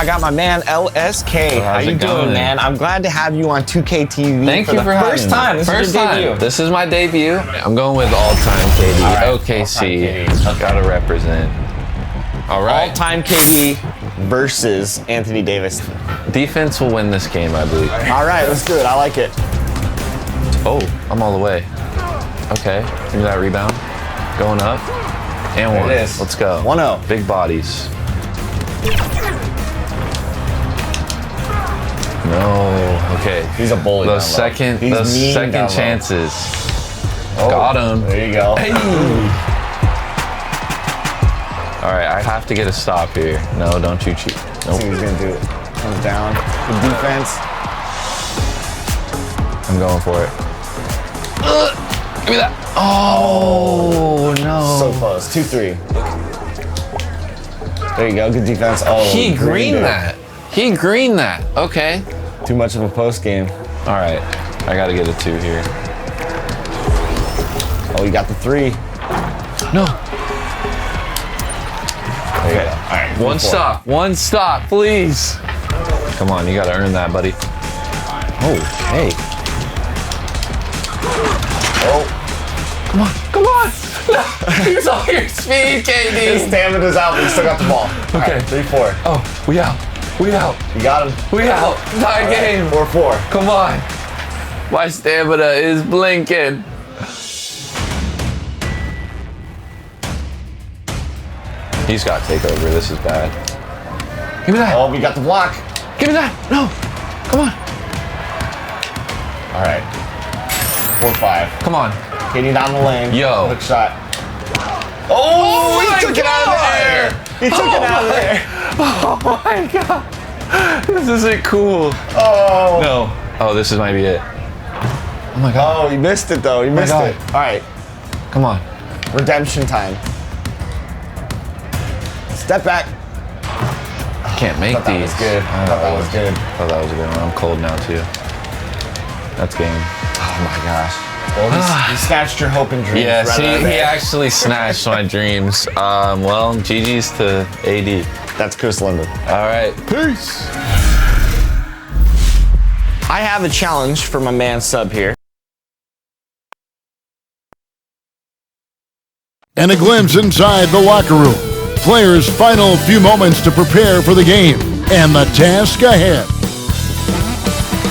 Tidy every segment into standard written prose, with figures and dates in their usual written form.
I got my man LSK. How you doing, man? I'm glad to have you on 2K TV. Thank you for having me. First time. This is your debut. This is my debut. I'm going with all-time KD. Right, OKC. all-time KD. Gotta represent. All right. All-time KD versus Anthony Davis. Defense will win this game, I believe. All right, let's do it. I like it. Oh, I'm all the way. Okay, give me that rebound. Going up. And There one. it is. Let's go. 1-0. Big bodies. No. Okay. He's a bully. Those second chances. Oh, got him. There you go. Hey. All right, I have to get a stop here. No, don't you cheat. Nope. See what he's gonna do. Comes down. Good defense. I'm going for it. Give me that. Oh, no. So close. 2-3. There you go. Good defense. Oh, He greened that. He greened that. Okay. Too much of a post game. All right. I got to get a 2 here. Oh, you got the 3. No. There you go. All right. One stop. One stop, please. Come on. You got to earn that, buddy. Okay. Oh. Come on. Come on. Use all your speed, KD. His stamina's out, but he still got the ball. Okay. All right, 3-4. Oh, we out. We out. You got him. We out. Tie game. 4-4. Come on. My stamina is blinking. He's got to take over. This is bad. Give me that. Oh, we got the block. Give me that. No. Come on. All right. 4-5. Come on. KD down the lane. Yo. Quick shot. Oh, he took it out of there. He took it out of there. Oh my God. This isn't cool. Oh. No. Oh, this might be it. Oh my God. Oh, he missed it though. He missed God. it. All right. Come on. Redemption time. Step back. Can't make Thought that these. was good. Thought that was good. Thought that was a good one. I'm cold now too. That's game. Oh my gosh. Well, he snatched your hope and dreams. Yes, right he actually snatched my dreams. Well, GG's to AD. That's Chris Linden. All right. Peace. I have a challenge for my man Sub here. And a glimpse inside the locker room. Players' final few moments to prepare for the game and the task ahead.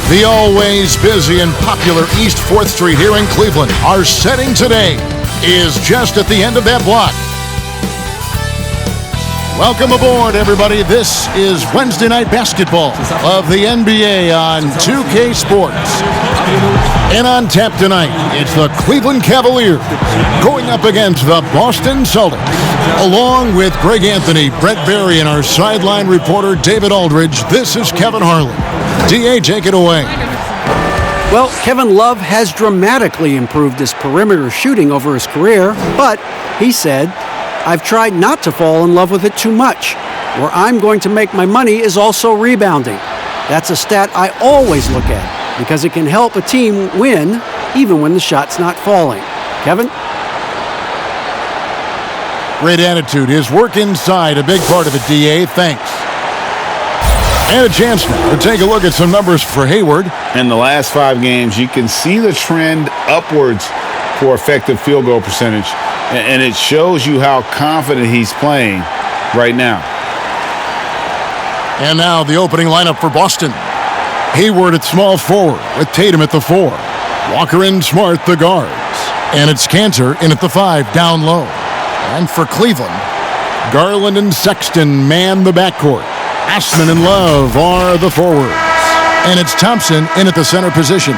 The always busy and popular East 4th Street here in Cleveland. Our setting today is just at the end of that block. Welcome aboard, everybody. This is Wednesday Night Basketball of the NBA on 2K Sports. And on tap tonight, it's the Cleveland Cavaliers going up against the Boston Celtics. Along with Greg Anthony, Brett Berry, and our sideline reporter David Aldridge, this is Kevin Harlan. DA, take it away. Well, Kevin Love has dramatically improved his perimeter shooting over his career, but he said, "I've tried not to fall in love with it too much. Where I'm going to make my money is also rebounding. That's a stat I always look at because it can help a team win even when the shot's not falling." Kevin? Great attitude. His work inside, a big part of it, DA. Thanks. And a chance now to take a look at some numbers for Hayward. In the last 5 games, you can see the trend upwards for effective field goal percentage. And it shows you how confident he's playing right now. And now the opening lineup for Boston. Hayward at small forward with Tatum at the 4. Walker and Smart the guards. And it's Cantor in at the 5 down low. And for Cleveland, Garland and Sexton man the backcourt. Assman and Love are the forwards. And it's Thompson in at the center position.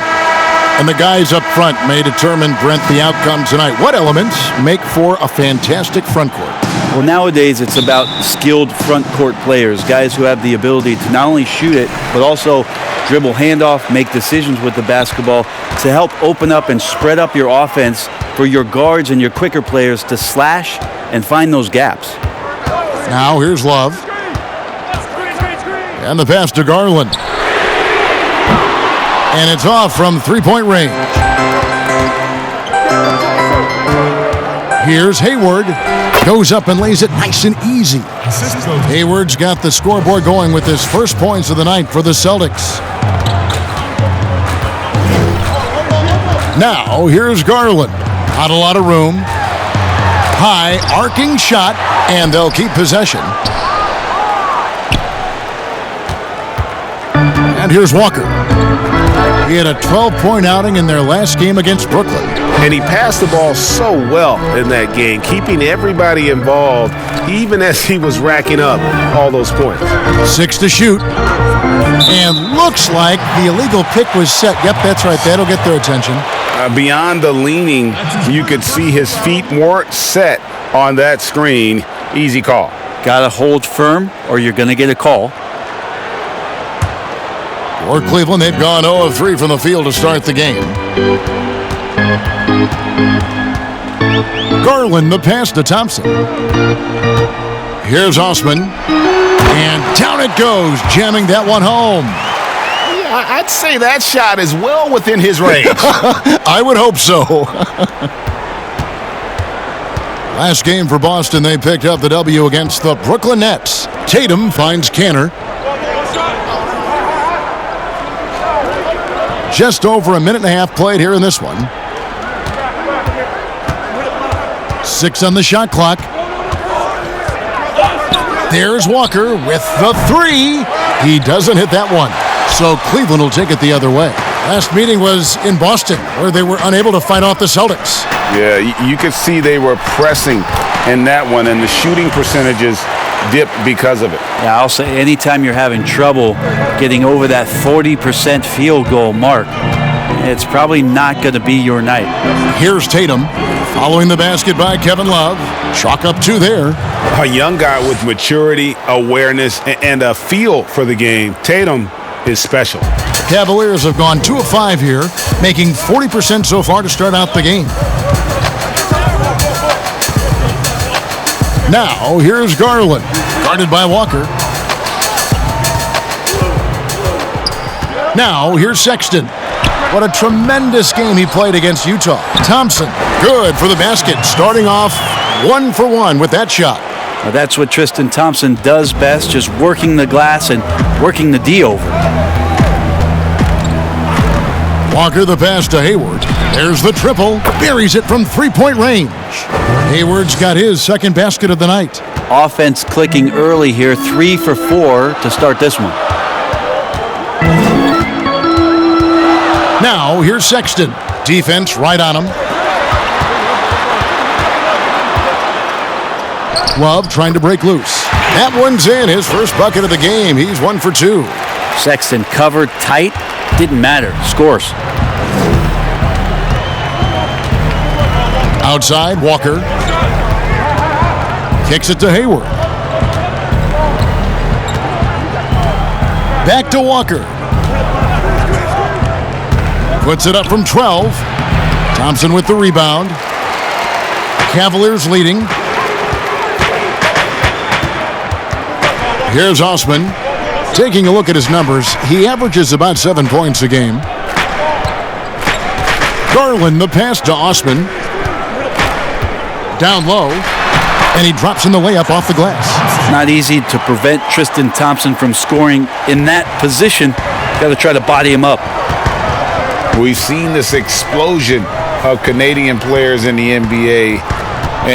And the guys up front may determine, Brent, the outcome tonight. What elements make for a fantastic front court? Well, nowadays it's about skilled front court players, guys who have the ability to not only shoot it, but also dribble handoff, make decisions with the basketball to help open up and spread up your offense for your guards and your quicker players to slash and find those gaps. Now here's Love. And the pass to Garland. And it's off from three-point range. Here's Hayward. Goes up and lays it nice and easy. Hayward's got the scoreboard going with his first points of the night for the Celtics. Now, here's Garland. Not a lot of room. High, arcing shot, and they'll keep possession. And here's Walker. He had a 12-point outing in their last game against Brooklyn. And he passed the ball so well in that game, keeping everybody involved, even as he was racking up all those points. 6 to shoot. And looks like the illegal pick was set. Yep, that's right. That'll get their attention. Beyond the leaning, you could see his feet weren't set on that screen. Easy call. Got to hold firm or you're going to get a call. For Cleveland, they've gone 0 of 3 from the field to start the game. Garland, the pass to Thompson. Here's Osman. And down it goes, jamming that one home. I'd say that shot is well within his range. I would hope so. Last game for Boston, they picked up the W against the Brooklyn Nets. Tatum finds Kanter. Just over a minute and a half played here in this one. 6 on the shot clock. There's Walker with the 3. He doesn't hit that one. So Cleveland will take it the other way. Last meeting was in Boston, where they were unable to fight off the Celtics. Yeah, you could see they were pressing in that one, and the shooting percentages dipped because of it. Yeah, I'll say anytime you're having trouble getting over that 40% field goal mark, it's probably not going to be your night. Here's Tatum, following the basket by Kevin Love. Chalk up 2 there. A young guy with maturity, awareness, and a feel for the game. Tatum is special. Cavaliers have gone 2 of 5 here, making 40% so far to start out the game. Now, here's Garland, guarded by Walker. Now, here's Sexton. What a tremendous game he played against Utah. Thompson, good for the basket, starting off 1 for 1 with that shot. Well, that's what Tristan Thompson does best, just working the glass and working the D over. Walker the pass to Hayward. There's the triple. Buries it from 3-point range. Hayward's got his second basket of the night. Offense clicking early here, 3 for 4 to start this one. Now, here's Sexton. Defense right on him. Love trying to break loose. That one's in, his first bucket of the game. He's 1 for 2. Sexton covered tight. Didn't matter. Scores. Outside, Walker. Kicks it to Hayward. Back to Walker. Puts it up from 12. Thompson with the rebound. Cavaliers leading. Here's Osman. Taking a look at his numbers, he averages about 7 points a game. Garland, the pass to Osman. Down low, and he drops in the layup off the glass. Not easy to prevent Tristan Thompson from scoring in that position. Got to try to body him up. We've seen this explosion of Canadian players in the NBA,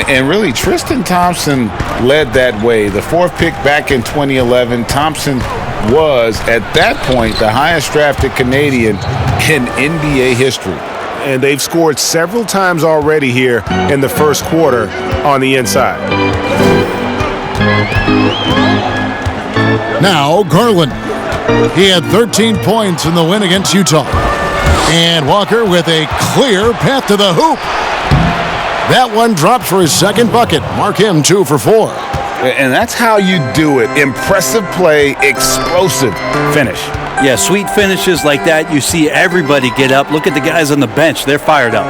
and really Tristan Thompson led that way. The 4th pick back in 2011, Thompson was, at that point, the highest drafted Canadian in NBA history. And they've scored several times already here in the first quarter on the inside. Now, Garland. He had 13 points in the win against Utah. And Walker with a clear path to the hoop. That one drops for his second bucket. Mark him 2 for 4. And that's how you do it. Impressive play, explosive finish. Yeah, sweet finishes like that, you see everybody get up. Look at the guys on the bench. They're fired up.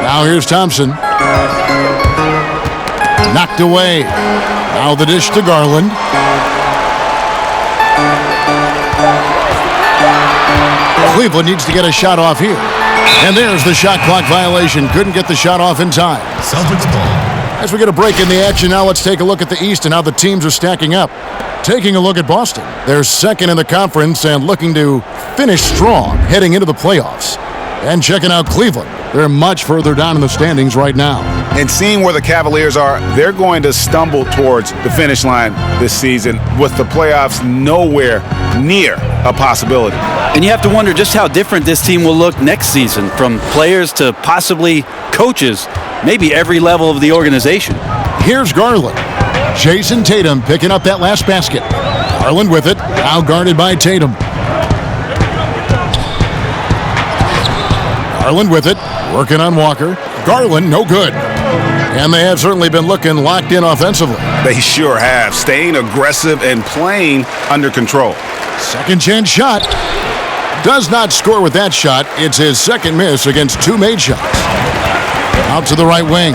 Now here's Thompson. Knocked away. Now the dish to Garland. Cleveland needs to get a shot off here. And there's the shot clock violation. Couldn't get the shot off in time. Celtics ball. As we get a break in the action now, let's take a look at the East and how the teams are stacking up. Taking a look at Boston. They're second in the conference and looking to finish strong heading into the playoffs. And checking out Cleveland. They're much further down in the standings right now. And seeing where the Cavaliers are, they're going to stumble towards the finish line this season with the playoffs nowhere near a possibility. And you have to wonder just how different this team will look next season, from players to possibly coaches, maybe every level of the organization. Here's Garland. Jason Tatum picking up that last basket. Garland with it, now guarded by Tatum. Garland with it, working on Walker. Garland, no good. And they have certainly been looking locked in offensively. They sure have, staying aggressive and playing under control. Second chance shot. Does not score with that shot. It's his second miss against two made shots. Out to the right wing.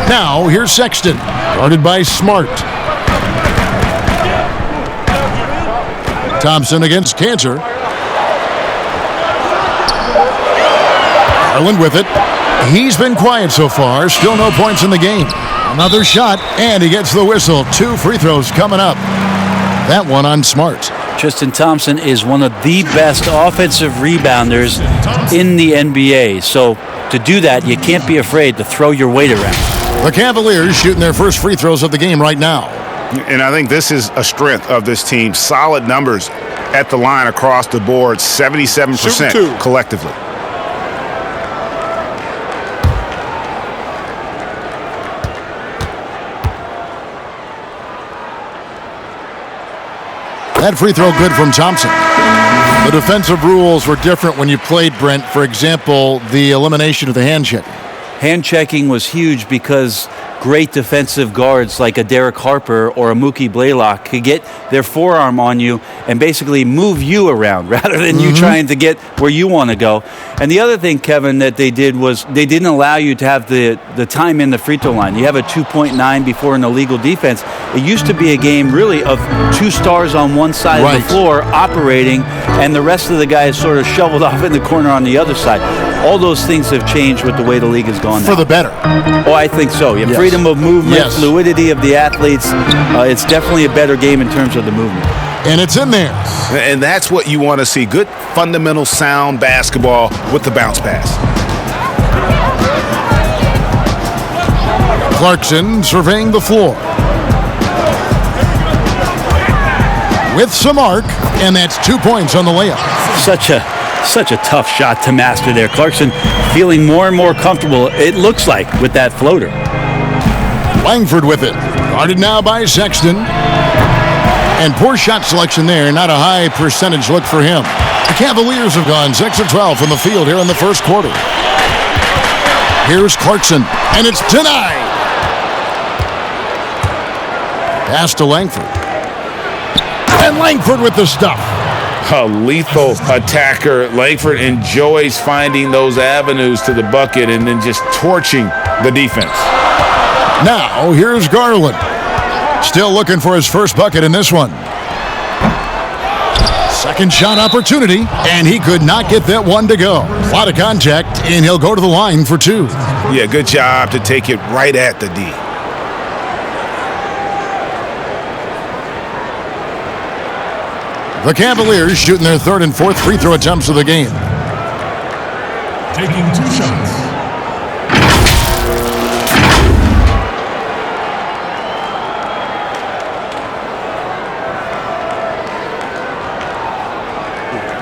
Now, here's Sexton, guarded by Smart. Thompson against Cantor. Garland with it. He's been quiet so far. Still no points in the game. Another shot, and he gets the whistle. 2 free throws coming up. That one on Smart. Tristan Thompson is one of the best offensive rebounders in the NBA. So to do that, you can't be afraid to throw your weight around. The Cavaliers shooting their first free throws of the game right now. And I think this is a strength of this team. Solid numbers at the line across the board, 77% collectively. That free throw good from Thompson. The defensive rules were different when you played, Brent. For example, the elimination of the hand check. Hand checking was huge because great defensive guards like a Derek Harper or a Mookie Blaylock could get their forearm on you and basically move you around rather than you trying to get where you want to go. And the other thing, Kevin, that they did was they didn't allow you to have the time in the free throw line. You have a 2.9 before an illegal defense. It used to be a game really of 2 stars on one side of the floor operating, and the rest of the guys sort of shoveled off in the corner on the other side. All those things have changed with the way the league has gone now. For the better. Oh, I think so. You have freedom of movement, fluidity of the athletes. It's definitely a better game in terms of the movement. And it's in there. And that's what you want to see. Good, fundamental, sound basketball with the bounce pass. Clarkson surveying the floor. With some arc, and that's 2 points on the layup. Such a tough shot to master there. Clarkson feeling more and more comfortable, it looks like, with that floater. Langford with it. Guarded now by Sexton. And poor shot selection there. Not a high percentage look for him. The Cavaliers have gone 6 of 12 from the field here in the first quarter. Here's Clarkson, and it's denied. Pass to Langford. And Langford with the stuff. A lethal attacker. Langford enjoys finding those avenues to the bucket and then just torching the defense. Now, here's Garland. Still looking for his first bucket in this one. Second shot opportunity, and he could not get that one to go. A lot of contact, and he'll go to the line for 2. Yeah, good job to take it right at the D. The Cavaliers shooting their third and fourth free throw attempts of the game. Taking 2 shots.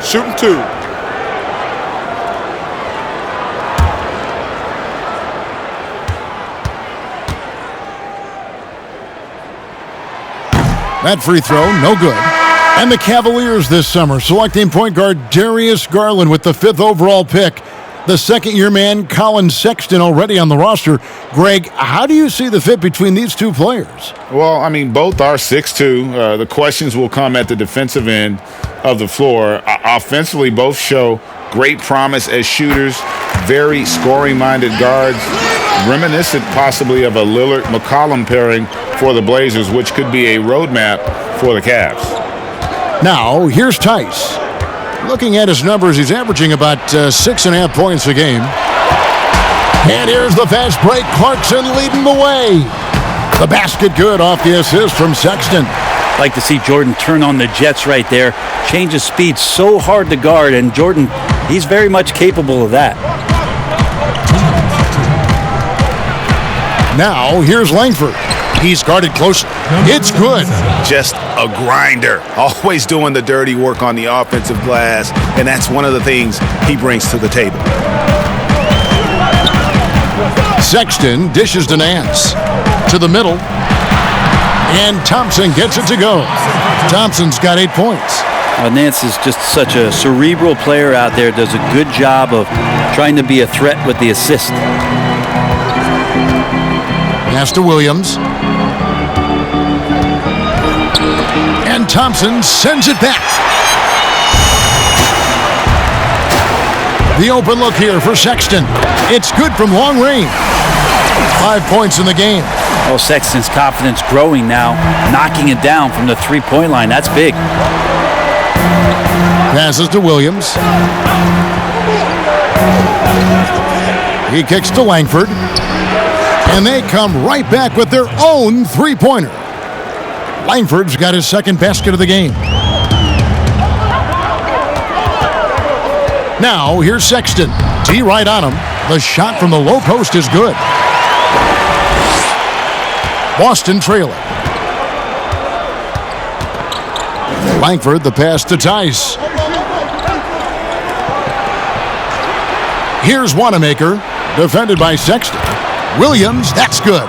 Shooting 2. That free throw, no good. And the Cavaliers this summer selecting point guard Darius Garland with the 5th overall pick. The second-year man, Colin Sexton, already on the roster. Greg, how do you see the fit between these two players? Well, I mean, both are 6'2". The questions will come at the defensive end of the floor. Offensively, both show great promise as shooters, very scoring-minded guards, reminiscent possibly of a Lillard-McCollum pairing for the Blazers, which could be a roadmap for the Cavs. Now, here's Tice. Looking at his numbers, he's averaging about 6.5 points a game. And here's the fast break. Clarkson leading the way. The basket good off the assist from Sexton. Like to see Jordan turn on the Jets right there. Change of speed, so hard to guard, and Jordan, he's very much capable of that. Now, here's Langford. He's guarded closely. It's good. Just a grinder. Always doing the dirty work on the offensive glass, and that's one of the things he brings to the table. Sexton dishes to Nance. To the middle. And Thompson gets it to go. Thompson's got 8 points. Nance is just such a cerebral player out there. Does a good job of trying to be a threat with the assist. Pass to Williams. And Thompson sends it back. The open look here for Sexton. It's good from long range. 5 points in the game. Oh, Sexton's confidence growing now. Knocking it down from the three-point line. That's big. Passes to Williams. He kicks to Langford. And they come right back with their own three-pointer. Langford's got his second basket of the game. Now, here's Sexton. Tee right on him. The shot from the low post is good. Boston trailing. Langford, the pass to Tice. Here's Wanamaker, defended by Sexton. Williams, that's good.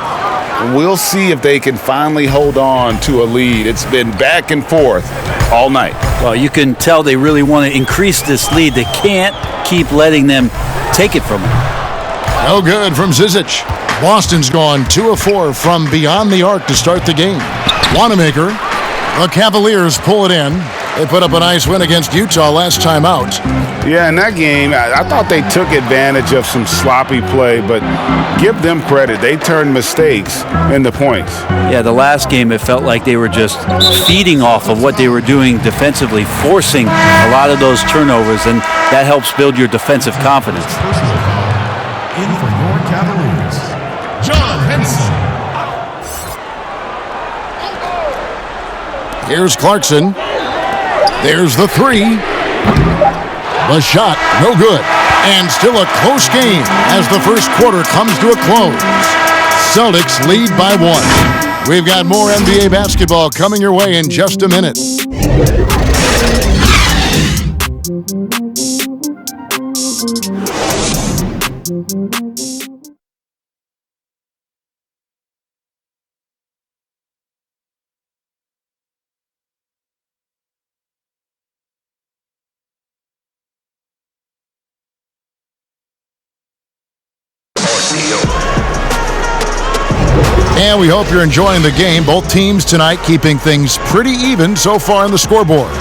We'll see if they can finally hold on to a lead. It's been back and forth all night. Well, you can tell they really want to increase this lead. They can't keep letting them take it from them. No good from Zizic. Boston's gone 2 of 4 from beyond the arc to start the game. Wanamaker, the Cavaliers pull it in. They put up a nice win against Utah last time out. Yeah, in that game, I thought they took advantage of some sloppy play, but give them credit. They turned mistakes into points. Yeah, the last game, it felt like they were just feeding off of what they were doing defensively, forcing a lot of those turnovers, and that helps build your defensive confidence. In for your Cavaliers, John Henson. Here's Clarkson. There's the three. The shot, no good. And still a close game as the first quarter comes to a close. Celtics lead by 1. We've got more NBA basketball coming your way in just a minute. And we hope you're enjoying the game. Both teams tonight keeping things pretty even so far on the scoreboard.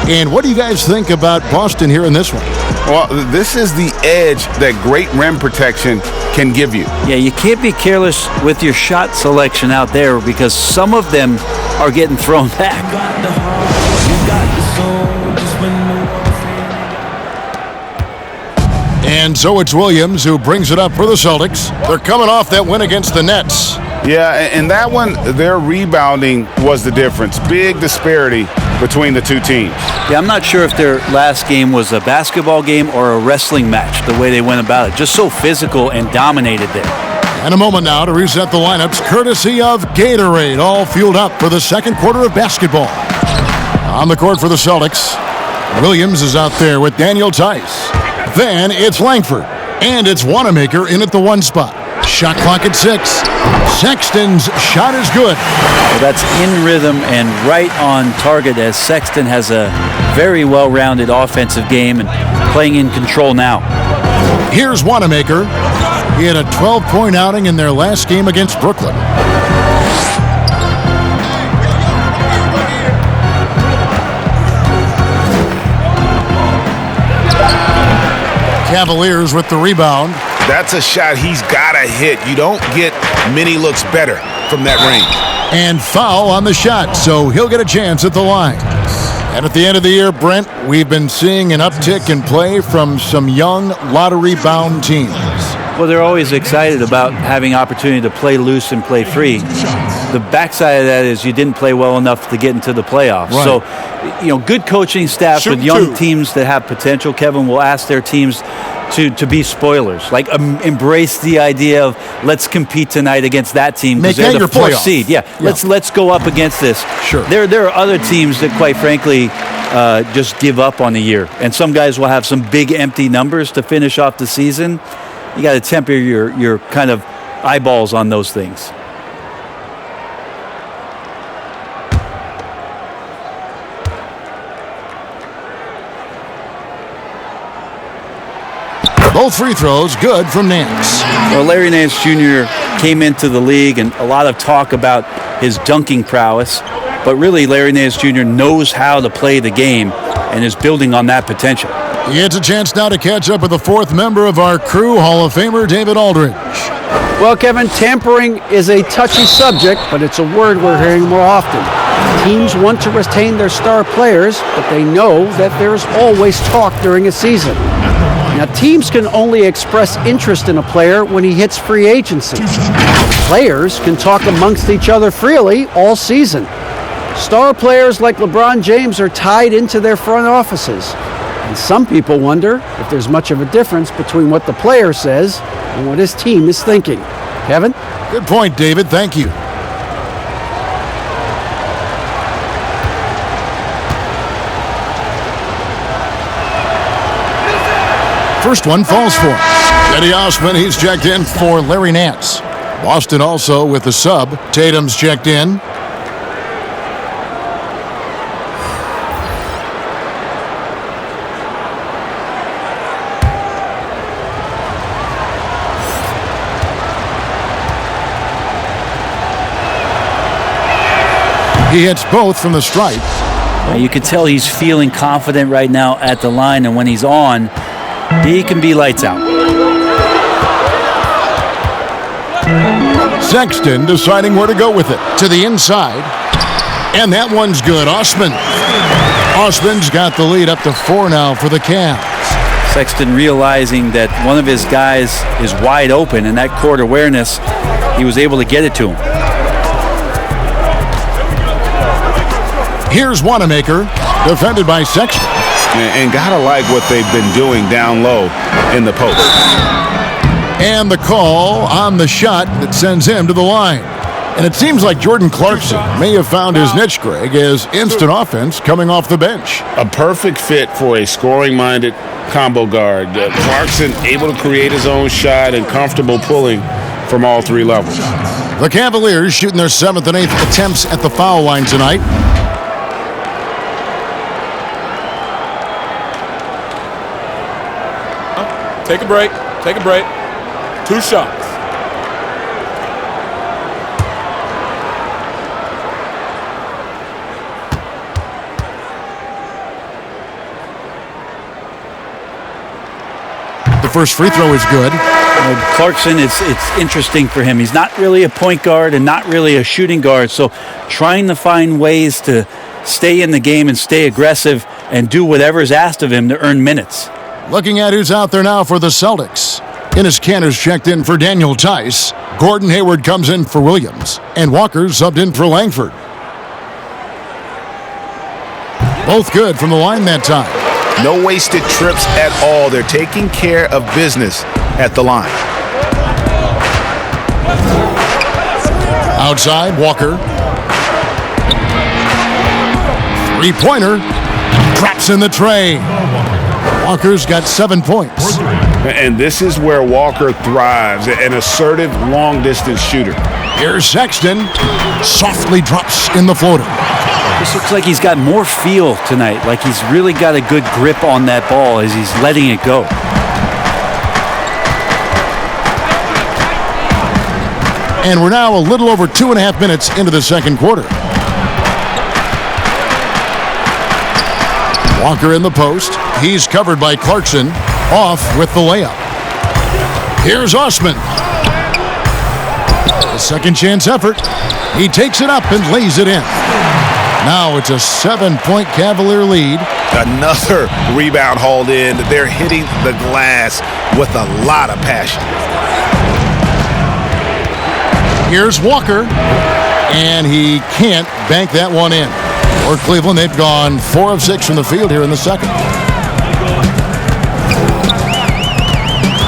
And what do you guys think about Boston here in this one? Well, this is the edge that great rim protection can give you. Yeah, you can't be careless with your shot selection out there because some of them are getting thrown back. And so it's Williams who brings it up for the Celtics. They're coming off that win against the Nets. Yeah, and that one, their rebounding was the difference. Big disparity between the two teams. Yeah, I'm not sure if their last game was a basketball game or a wrestling match, the way they went about it. Just so physical and dominated there. And a moment now to reset the lineups, courtesy of Gatorade, all fueled up for the second quarter of basketball. On the court for the Celtics, Williams is out there with Daniel Tice. Then it's Langford, and it's Wanamaker in at the 1 spot. Shot clock at 6. Sexton's shot is good. Well, that's in rhythm and right on target as Sexton has a very well-rounded offensive game and playing in control now. Here's Wanamaker. He had a 12-point outing in their last game against Brooklyn. Cavaliers with the rebound. That's a shot he's got to hit. You don't get many looks better from that range. And foul on the shot, so he'll get a chance at the line. And at the end of the year, Brent, we've been seeing an uptick in play from some young lottery-bound teams. Well, they're always excited about having opportunity to play loose and play free. The backside of that is you didn't play well enough to get into the playoffs. Right. So, good coaching staff with young teams that have potential, Kevin, will ask their teams to be spoilers. Like, embrace the idea of let's compete tonight against that team because they're the fourth seed. Yeah, let's go up against this. Sure. There are other teams that, quite frankly, just give up on the year. And some guys will have some big empty numbers to finish off the season. You got to temper your kind of eyeballs on those things. Both free throws good from Nance. Well, Larry Nance Jr. came into the league, and a lot of talk about his dunking prowess. But really, Larry Nance Jr. knows how to play the game and is building on that potential. He gets a chance now to catch up with the fourth member of our crew, Hall of Famer David Aldridge. Well, Kevin, tampering is a touchy subject, but it's a word we're hearing more often. Teams want to retain their star players, but they know that there's always talk during a season. Now, teams can only express interest in a player when he hits free agency. Players can talk amongst each other freely all season. Star players like LeBron James are tied into their front offices. And some people wonder if there's much of a difference between what the player says and what his team is thinking. Kevin? Good point, David. Thank you. First one falls for him. Eddie Osman, he's checked in for Larry Nance. Boston also with the sub. Tatum's checked in. He hits both from the stripe. You can tell he's feeling confident right now at the line, and when he's on, he can be lights out. Sexton deciding where to go with it. To the inside. And that one's good. Osman's got the lead up to 4 now for the Cavs. Sexton realizing that one of his guys is wide open, and that court awareness, he was able to get it to him. Here's Wanamaker, defended by Sexton. And gotta like what they've been doing down low in the post. And the call on the shot that sends him to the line. And it seems like Jordan Clarkson may have found his niche, Greg, as instant offense coming off the bench. A perfect fit for a scoring-minded combo guard. Clarkson able to create his own shot and comfortable pulling from all 3 levels. The Cavaliers shooting their 7th and 8th attempts at the foul line tonight. Take a break. 2 shots. The first free throw is good. Clarkson, it's interesting for him. He's not really a point guard and not really a shooting guard, so trying to find ways to stay in the game and stay aggressive and do whatever's asked of him to earn minutes. Looking at who's out there now for the Celtics. Enes Kanter's checked in for Daniel Tice. Gordon Hayward comes in for Williams. And Walker's subbed in for Langford. Both good from the line that time. No wasted trips at all. They're taking care of business at the line. Outside, Walker. Three-pointer. Drops in the tray. Walker's got 7 points. And this is where Walker thrives, an assertive long-distance shooter. Here's Sexton. Softly drops in the floater. This looks like he's got more feel tonight, like he's really got a good grip on that ball as he's letting it go. And we're now a little over 2.5 minutes into the second quarter. Walker in the post. He's covered by Clarkson. Off with the layup. Here's Osman. A second chance effort. He takes it up and lays it in. Now it's a 7-point Cavalier lead. Another rebound hauled in. They're hitting the glass with a lot of passion. Here's Walker, and he can't bank that one in. For Cleveland, they've gone 4 of 6 from the field here in the second.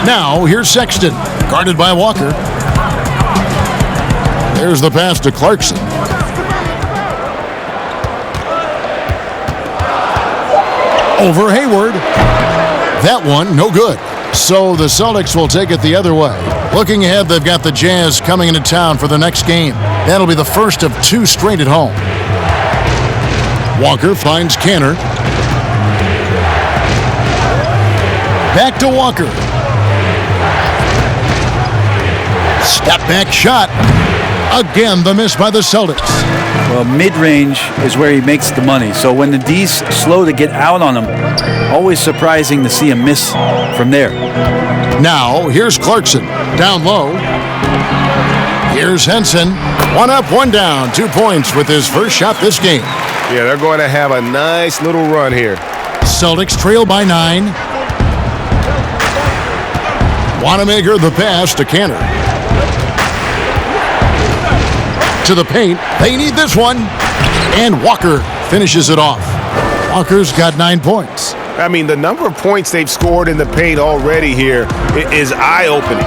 Now, here's Sexton, guarded by Walker. There's the pass to Clarkson. Over Hayward. That one, no good. So the Celtics will take it the other way. Looking ahead, they've got the Jazz coming into town for the next game. That'll be the first of 2 straight at home. Walker finds Canner. Back to Walker. Step back shot. Again, the miss by the Celtics. Well, mid-range is where he makes the money. So when the D's slow to get out on him, always surprising to see a miss from there. Now, here's Clarkson. Down low. Here's Henson. 1 up, 1 down. 2 points with his first shot this game. Yeah, they're going to have a nice little run here. Celtics trail by 9. Wanamaker the pass to Canner. To the paint. They need this one. And Walker finishes it off. Walker's got 9 points. I mean, the number of points they've scored in the paint already here is eye-opening.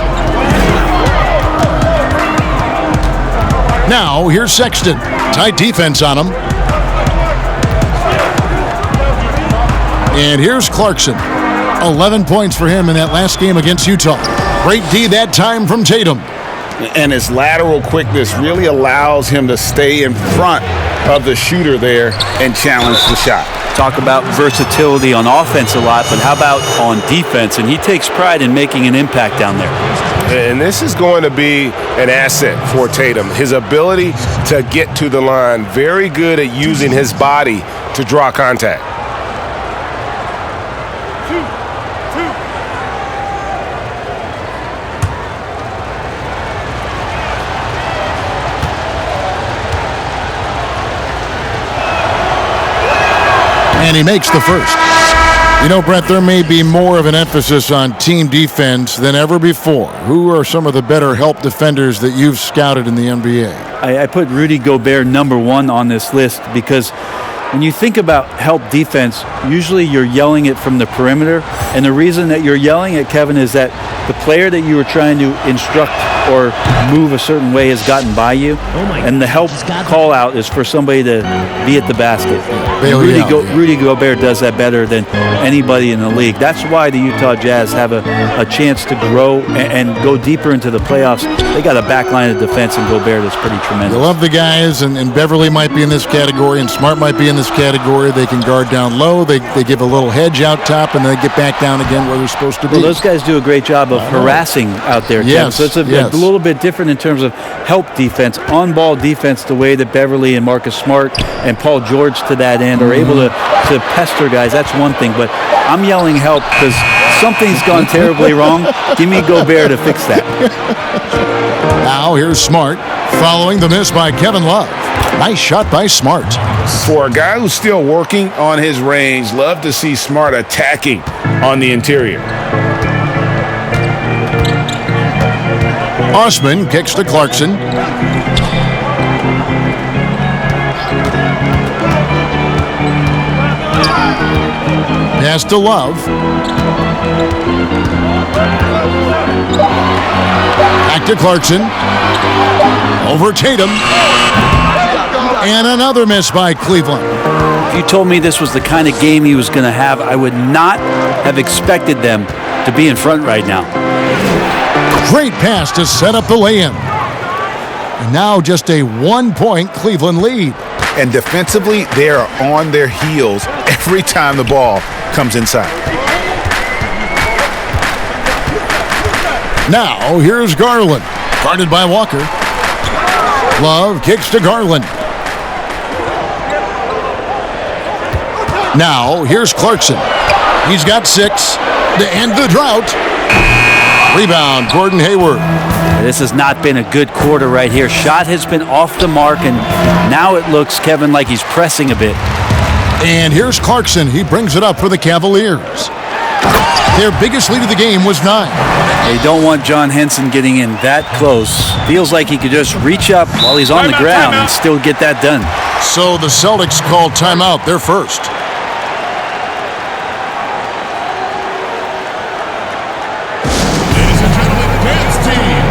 Now, here's Sexton. Tight defense on him. And here's Clarkson. 11 points for him in that last game against Utah. Great D that time from Tatum. And his lateral quickness really allows him to stay in front of the shooter there and challenge the shot. Talk about versatility on offense a lot, but how about on defense? And he takes pride in making an impact down there. And this is going to be an asset for Tatum. His ability to get to the line, very good at using his body to draw contact. And he makes the first. You know, Brett, there may be more of an emphasis on team defense than ever before. Who are some of the better help defenders that you've scouted in the NBA? I put Rudy Gobert #1 on this list because when you think about help defense, usually you're yelling it from the perimeter. And the reason that you're yelling it, Kevin, is that the player that you were trying to instruct or move a certain way has gotten by you. And the help call out is for somebody to be at the basket. Rudy Gobert does that better than anybody in the league. That's why the Utah Jazz have a chance to grow and go deeper into the playoffs. They got a back line of defense in Gobert that's pretty tremendous. I love the guys, and Beverly might be in this category, and Smart might be in this category. They can guard down low. They give a little hedge out top, and then they get back down again where they're supposed to be. Well, those guys do a great job of harassing out there, Kevin. Yes, So it's a little bit different in terms of help defense, on-ball defense, the way that Beverly and Marcus Smart and Paul George to that end are able to pester guys. That's one thing, but I'm yelling help because something's gone terribly wrong. Give me Gobert to fix that. Now here's Smart following the miss by Kevin Love. Nice shot by Smart. For a guy who's still working on his range, love to see Smart attacking on the interior. Osman kicks to Clarkson. Pass to Love. Back to Clarkson. Over Tatum. And another miss by Cleveland. If you told me this was the kind of game he was going to have, I would not have expected them to be in front right now. Great pass to set up the lay-in. And now just a 1-point Cleveland lead. And defensively, they are on their heels every time the ball comes inside. Now here's Garland, guarded by Walker. Love kicks to Garland. Now here's Clarkson. He's got 6 to end the drought. Rebound, Gordon Hayward. This has not been a good quarter right here. Shot has been off the mark, and now it looks, Kevin, like he's pressing a bit. And here's Clarkson. He brings it up for the Cavaliers. Their biggest lead of the game was 9. They don't want John Henson getting in that close. Feels like he could just reach up while he's on the ground and still get that done. So the Celtics called timeout. They're first. Ladies and gentlemen, dance team.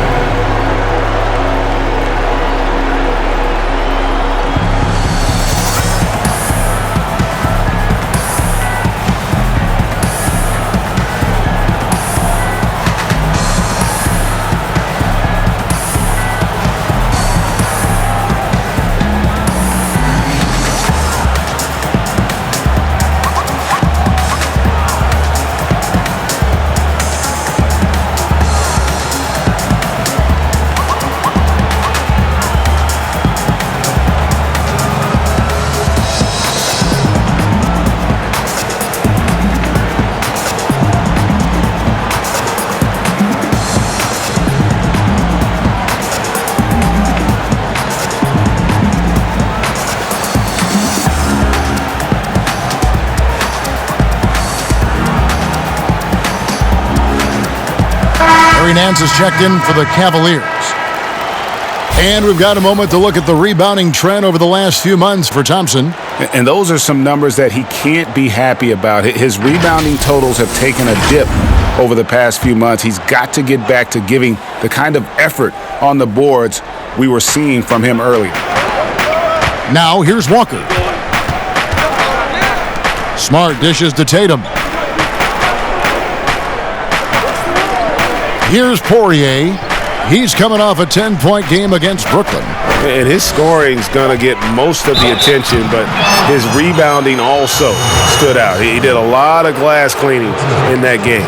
Nance is checked in for the Cavaliers. And we've got a moment to look at the rebounding trend over the last few months for Thompson. And those are some numbers that he can't be happy about. His rebounding totals have taken a dip over the past few months. He's got to get back to giving the kind of effort on the boards we were seeing from him earlier. Now here's Walker. Smart dishes to Tatum. Here's Poirier. He's coming off a 10-point game against Brooklyn. And his scoring's going to get most of the attention, but his rebounding also stood out. He did a lot of glass cleaning in that game.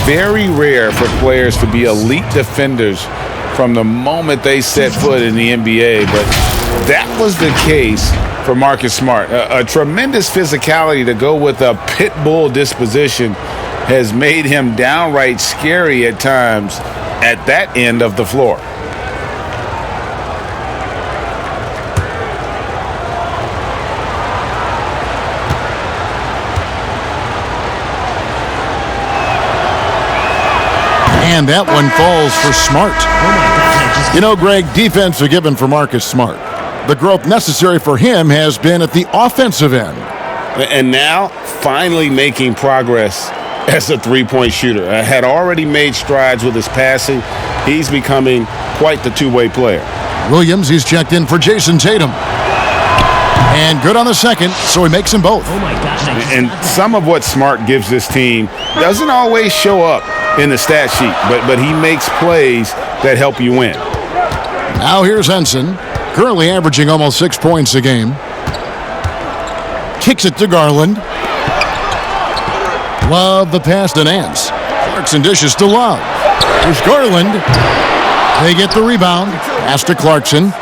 Very rare for players to be elite defenders from the moment they set foot in the NBA, but that was the case for Marcus Smart. A tremendous physicality to go with a pit bull disposition has made him downright scary at times at that end of the floor. And that one falls for Smart. You know, Greg, defense a given for Marcus Smart. The growth necessary for him has been at the offensive end. And now, finally making progress as a three-point shooter. Had already made strides with his passing. He's becoming quite the two-way player. Williams, he's checked in for Jason Tatum. And good on the second, so he makes them both. And some of what Smart gives this team doesn't always show up in the stat sheet, but he makes plays that help you win. Now here's Henson, currently averaging almost 6 points a game. Kicks it to Garland. Love the pass to Nance. Clarkson dishes to Love. There's Garland. They get the rebound. Pass to Clarkson.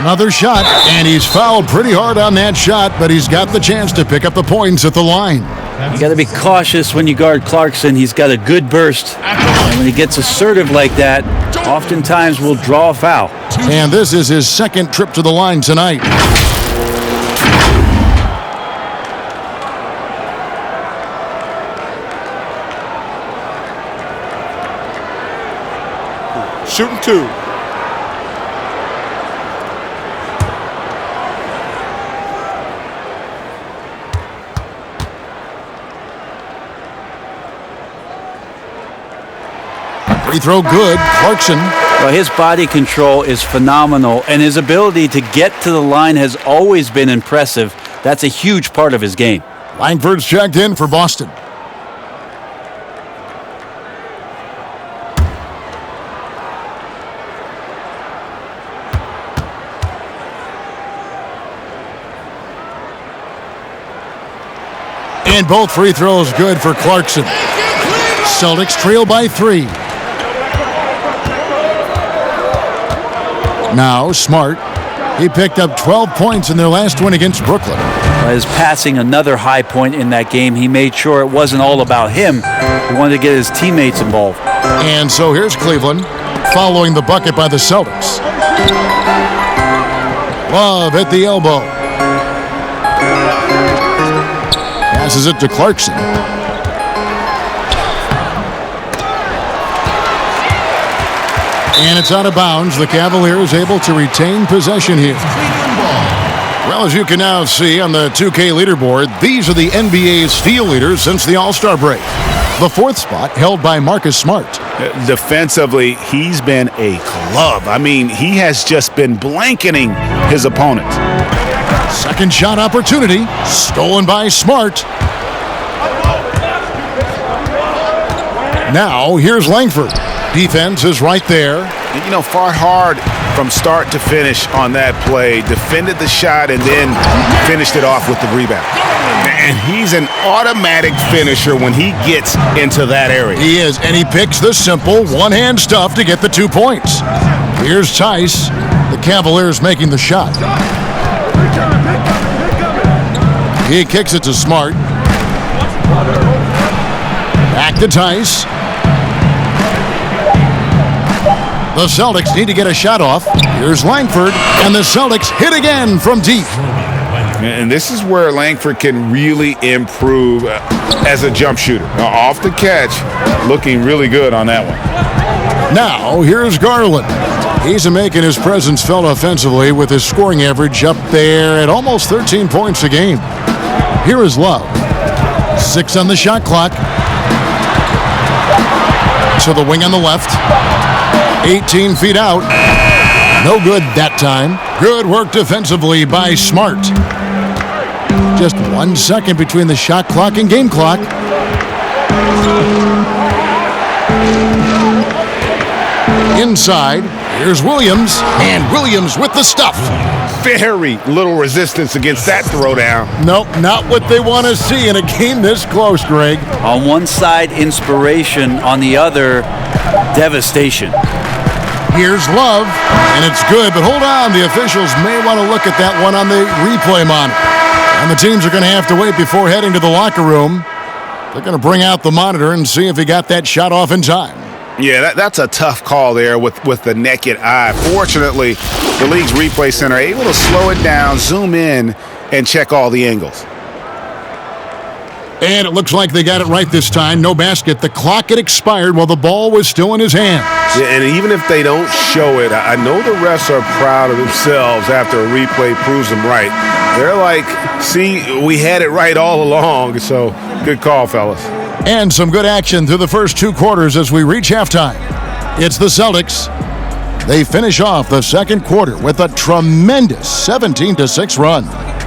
Another shot, and he's fouled pretty hard on that shot, but he's got the chance to pick up the points at the line. You got to be cautious when you guard Clarkson. He's got a good burst, and when he gets assertive like that, oftentimes will draw a foul. And this is his second trip to the line tonight. Shooting two. Free throw good. Clarkson. Well, his body control is phenomenal, and his ability to get to the line has always been impressive. That's a huge part of his game. Langford's checked in for Boston. And both free throws good for Clarkson. Celtics trail by 3. Now Smart. He picked up 12 points in their last win against Brooklyn. His passing, another high point in that game. He made sure it wasn't all about him. He wanted to get his teammates involved. And so here's Cleveland following the bucket by the Celtics. Love at the elbow. Passes it to Clarkson. And it's out of bounds. The Cavaliers able to retain possession here. Well, as you can now see on the 2K leaderboard, these are the NBA's steal leaders since the All-Star break. The fourth spot held by Marcus Smart. Defensively, he's been a glove. I mean, he has just been blanketing his opponents. Second shot opportunity, stolen by Smart. Now, here's Langford. Defense is right there. You know, fought hard from start to finish on that play. Defended the shot and then finished it off with the rebound. And he's an automatic finisher when he gets into that area. He is, and he picks the simple one-hand stuff to get the 2 points. Here's Tice. The Cavaliers making the shot. He kicks it to Smart. Back to Tice. The Celtics need to get a shot off. Here's Langford, and the Celtics hit again from deep. And this is where Langford can really improve as a jump shooter. Off the catch, looking really good on that one. Now, here's Garland. He's making his presence felt offensively with his scoring average up there at almost 13 points a game. Here is Love. 6 on the shot clock. To the wing on the left. 18 feet out. No good that time. Good work defensively by Smart. Just 1 second between the shot clock and game clock. Inside, here's Williams, and Williams with the stuff. Very little resistance against that throwdown. Nope, not what they want to see in a game this close, Greg. On one side, inspiration. On the other, devastation. Here's Love, and it's good, but hold on. The officials may want to look at that one on the replay monitor. And the teams are going to have to wait before heading to the locker room. They're going to bring out the monitor and see if he got that shot off in time. Yeah, that's a tough call there with the naked eye. Fortunately, the league's replay center able to slow it down, zoom in, and check all the angles. And it looks like they got it right this time. No basket. The clock had expired while the ball was still in his hands. Yeah, and even if they don't show it, I know the refs are proud of themselves after a replay proves them right. They're like, see, we had it right all along. So good call, fellas. And some good action through the first 2 quarters as we reach halftime. It's the Celtics. They finish off the second quarter with a tremendous 17-6 run.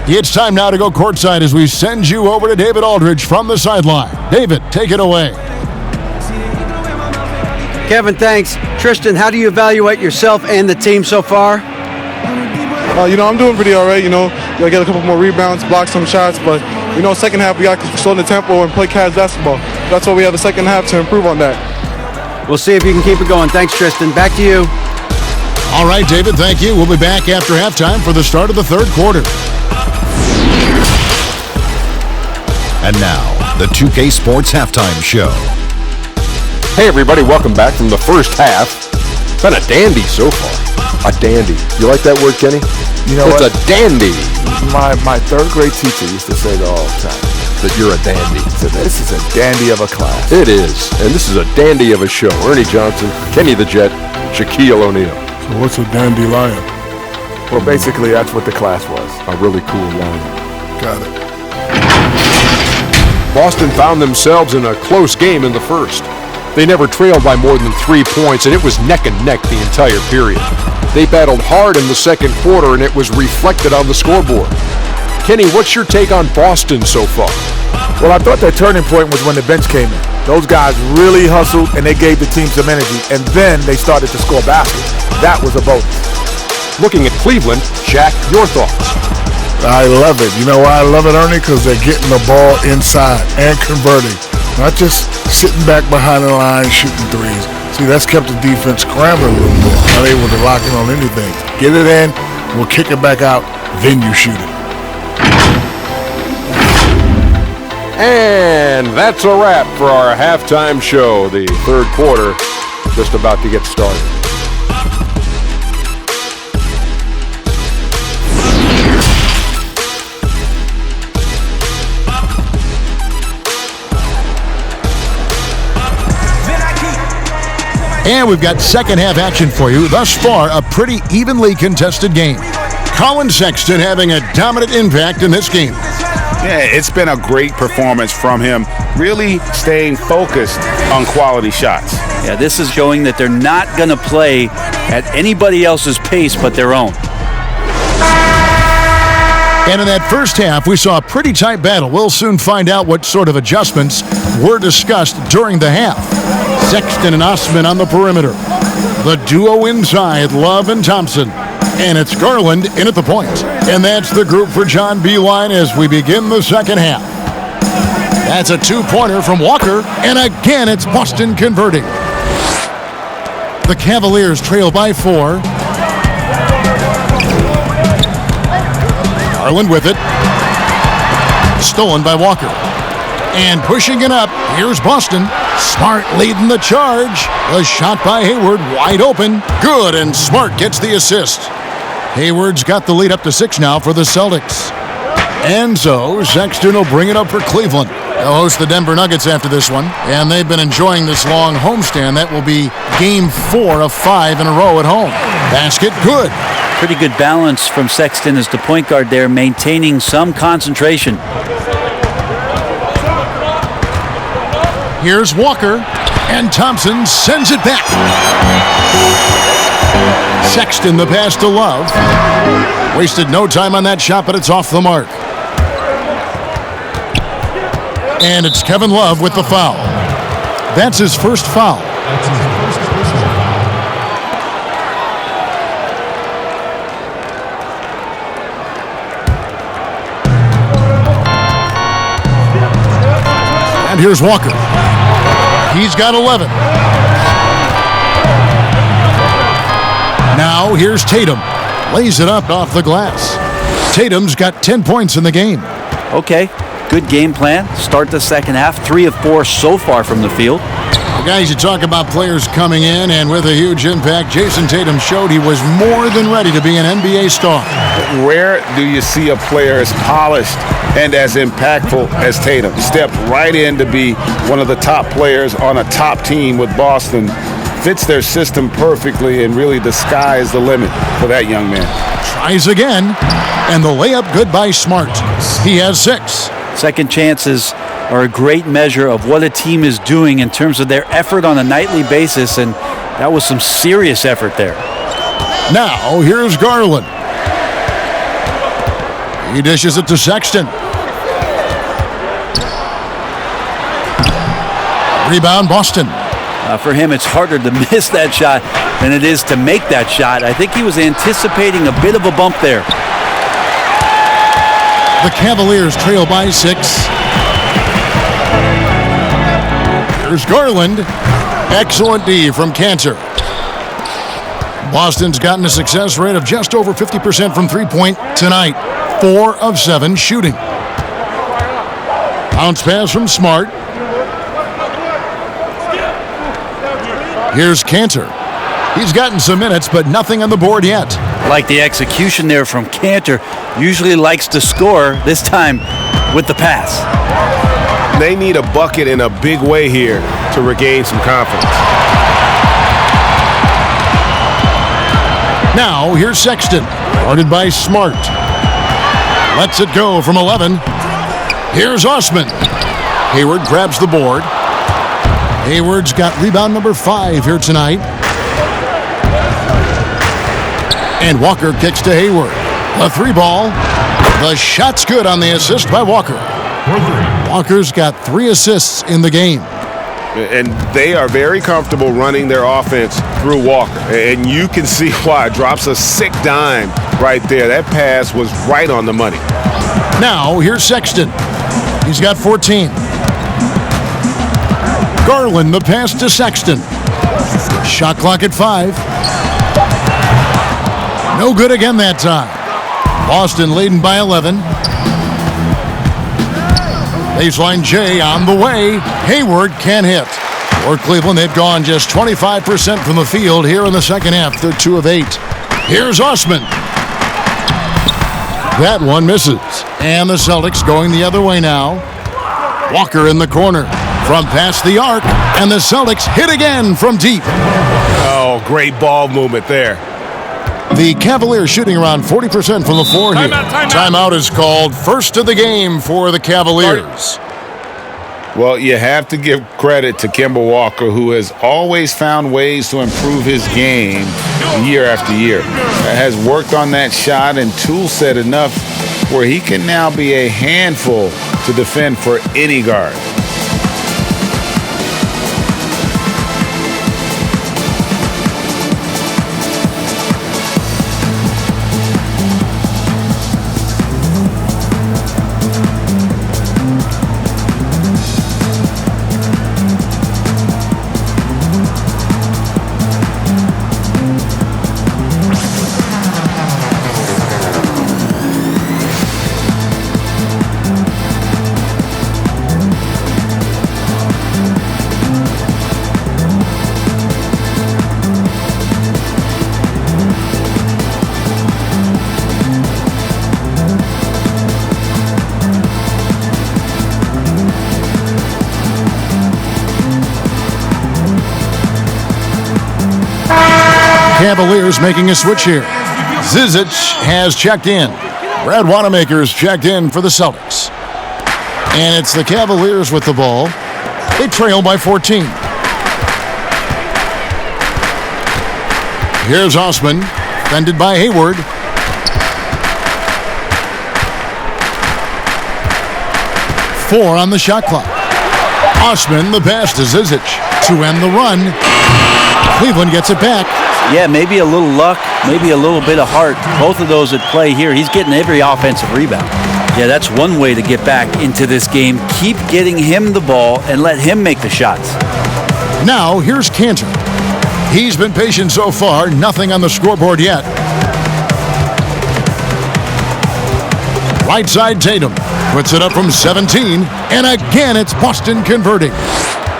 It's time now to go courtside as we send you over to David Aldridge from the sideline. David, take it away. Kevin, thanks. Tristan, how do you evaluate yourself and the team so far? I'm doing pretty all right. Gotta get a couple more rebounds, block some shots, but second half we got to slow the tempo and play Cavs basketball. That's why we have the second half to improve on that. We'll see if you can keep it going. Thanks, Tristan. Back to you. All right, David, thank you. We'll be back after halftime for the start of the third quarter. And now, the 2K Sports Halftime Show. Hey everybody, welcome back from the first half. It's been a dandy so far. A dandy. You like that word, Kenny? You know it's what? a dandy. My third grade teacher used to say that all the time. That you're a dandy. So this is a dandy of a class. It is. And this is a dandy of a show. Ernie Johnson, Kenny the Jet, Shaquille O'Neal. So what's a dandelion? Well, basically that's what the class was. A really cool line. Got it. Boston found themselves in a close game in the first. They never trailed by more than 3 points, and it was neck and neck the entire period. They battled hard in the second quarter, and it was reflected on the scoreboard. Kenny, what's your take on Boston so far? Well, I thought that turning point was when the bench came in. Those guys really hustled, and they gave the team some energy, and then they started to score baskets. That was a bonus. Looking at Cleveland, Shaq, your thoughts? I love it. You know why I love it, Ernie? Because they're getting the ball inside and converting. Not just sitting back behind the line shooting threes. See, that's kept the defense scrambling a little bit. Not able to lock in on anything. Get it in, we'll kick it back out, then you shoot it. And that's a wrap for our halftime show. The third quarter just about to get started. And we've got second half action for you. Thus far, a pretty evenly contested game. Colin Sexton having a dominant impact in this game. Yeah, it's been a great performance from him, really staying focused on quality shots. Yeah, this is showing that they're not going to play at anybody else's pace but their own. And in that first half, we saw a pretty tight battle. We'll soon find out what sort of adjustments were discussed during the half. Sexton and Osman on the perimeter. The duo inside, Love and Thompson. And it's Garland in at the point. And that's the group for John Beilein as we begin the second half. That's a two-pointer from Walker, and again it's Boston converting. The Cavaliers trail by 4. Garland with it. Stolen by Walker. And pushing it up, here's Boston. Smart leading the charge. A shot by Hayward, wide open. Good, and Smart gets the assist. Hayward's got the lead up to 6 now for the Celtics. And so Sexton will bring it up for Cleveland. They'll host the Denver Nuggets after this one, and they've been enjoying this long homestand. That will be game 4 of 5 in a row at home. Basket good. Pretty good balance from Sexton as the point guard there, maintaining some concentration. Here's Walker, and Thompson sends it back. Sexton the pass to Love. Wasted no time on that shot, but it's off the mark. And it's Kevin Love with the foul. That's his first foul. And here's Walker. He's got 11. Now here's Tatum. Lays it up off the glass. Tatum's got 10 points in the game. Okay, good game plan. Start the second half. 3 of 4 so far from the field. Guys, you talk about players coming in and with a huge impact. Jason Tatum showed he was more than ready to be an NBA star. Rare do you see a player as polished and as impactful as Tatum. Stepped right in to be one of the top players on a top team with Boston. Fits their system perfectly, and really the sky is the limit for that young man. Tries again, and the layup good by Smart. He has 6. Second chances are a great measure of what a team is doing in terms of their effort on a nightly basis, and that was some serious effort there. Now, here's Garland. He dishes it to Sexton. Rebound, Boston. For him, it's harder to miss that shot than it is to make that shot. I think he was anticipating a bit of a bump there. The Cavaliers trail by 6. Here's Garland. Excellent D from Cantor. Boston's gotten a success rate of just over 50% from three-point tonight. 4 of 7 shooting. Bounce pass from Smart. Here's Cantor. He's gotten some minutes, but nothing on the board yet. Like the execution there from Cantor. Usually likes to score, this time with the pass. They need a bucket in a big way here to regain some confidence. Now, here's Sexton. Guarded by Smart. Lets it go from 11. Here's Osman. Hayward grabs the board. Hayward's got rebound number 5 here tonight. And Walker kicks to Hayward. The 3-ball. The shot's good on the assist by Walker. Walker's got 3 assists in the game. And they are very comfortable running their offense through Walker. And you can see why. Drops a sick dime right there. That pass was right on the money. Now, here's Sexton. He's got 14. Garland, the pass to Sexton. Shot clock at 5. No good again that time. Boston leading by 11. Baseline J on the way. Hayward can't hit. For Cleveland, they've gone just 25% from the field here in the second half. They're 2 of 8. Here's Osman. That one misses. And the Celtics going the other way now. Walker in the corner from past the arc. And the Celtics hit again from deep. Oh, great ball movement there. The Cavaliers shooting around 40% from the floor here. Timeout is called. First of the game for the Cavaliers. Well, you have to give credit to Kemba Walker, who has always found ways to improve his game year after year. Has worked on that shot and tool set enough where he can now be a handful to defend for any guard. Cavaliers making a switch here. Zizic has checked in. Brad Wanamaker's checked in for the Celtics. And it's the Cavaliers with the ball. They trail by 14. Here's Osman, fended by Hayward. Four on the shot clock. Osman, the pass to Zizic to end the run. Cleveland gets it back. Yeah, maybe a little luck, maybe a little bit of heart. Both of those at play here. He's getting every offensive rebound. Yeah, that's one way to get back into this game. Keep getting him the ball and let him make the shots. Now, here's Cantor. He's been patient so far. Nothing on the scoreboard yet. Right side Tatum puts it up from 17. And again, it's Boston converting.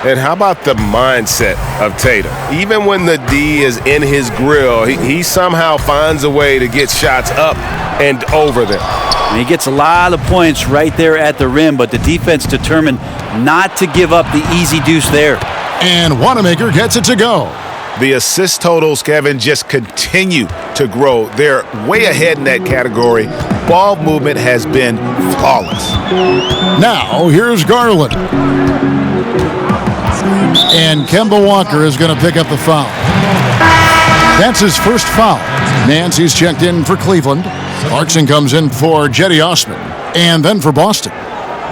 And how about the mindset of Tatum? Even when the D is in his grill, he somehow finds a way to get shots up and over them. And he gets a lot of points right there at the rim, but the defense determined not to give up the easy deuce there. And Wanamaker gets it to go. The assist totals, Kevin, just continue to grow. They're way ahead in that category. Ball movement has been flawless. Now, here's Garland. And Kemba Walker is going to pick up the foul. That's his first foul. Nancy's checked in for Cleveland. Clarkson comes in for Jetty Osman. And then for Boston.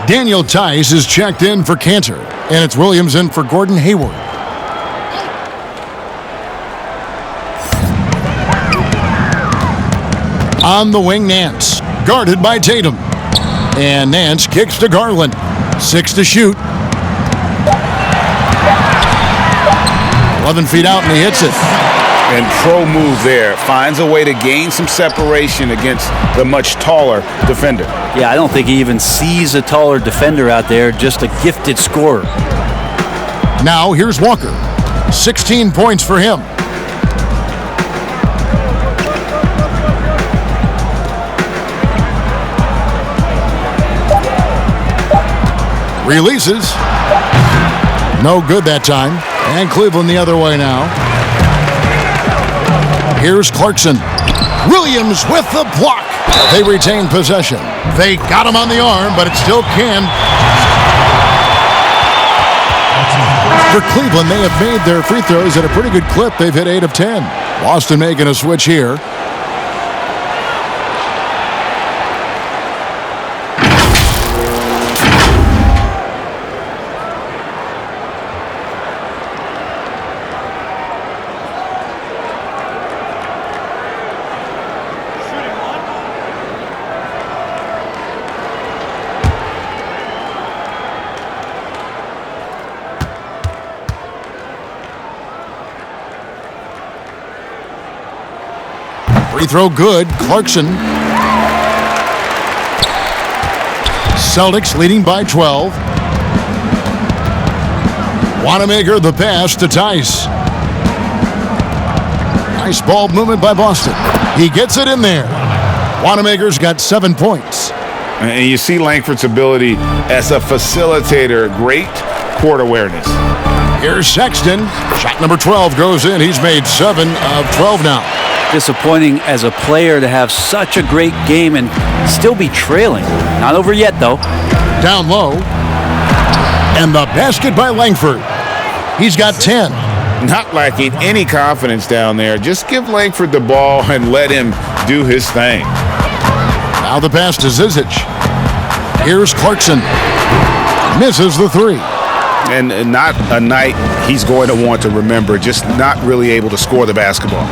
Daniel Tice is checked in for Cantor. And it's Williams in for Gordon Hayward. On the wing, Nance. Guarded by Tatum. And Nance kicks to Garland. 6 to shoot. 11 feet out, and he hits it. And pro move there. Finds a way to gain some separation against the much taller defender. Yeah, I don't think he even sees a taller defender out there, just a gifted scorer. Now, here's Walker. 16 points for him. Releases. No good that time. And Cleveland the other way now. Here's Clarkson. Williams with the block. They retain possession. They got him on the arm, but it still can. For Cleveland, they have made their free throws at a pretty good clip. They've hit 8 of 10. Boston making a switch here. Free throw good. Clarkson. Celtics leading by 12. Wanamaker the pass to Tice. Nice ball movement by Boston. He gets it in there. Wanamaker's got 7 points. And you see Langford's ability as a facilitator. Great court awareness. Here's Sexton. Shot number 12 goes in. He's made 7 of 12 now. Disappointing as a player to have such a great game and still be trailing. Not over yet, though. Down low. And the basket by Langford. He's got 10. Not lacking any confidence down there. Just give Langford the ball and let him do his thing. Now the pass to Zizic. Here's Clarkson. Misses the 3. And not a night he's going to want to remember. Just not really able to score the basketball.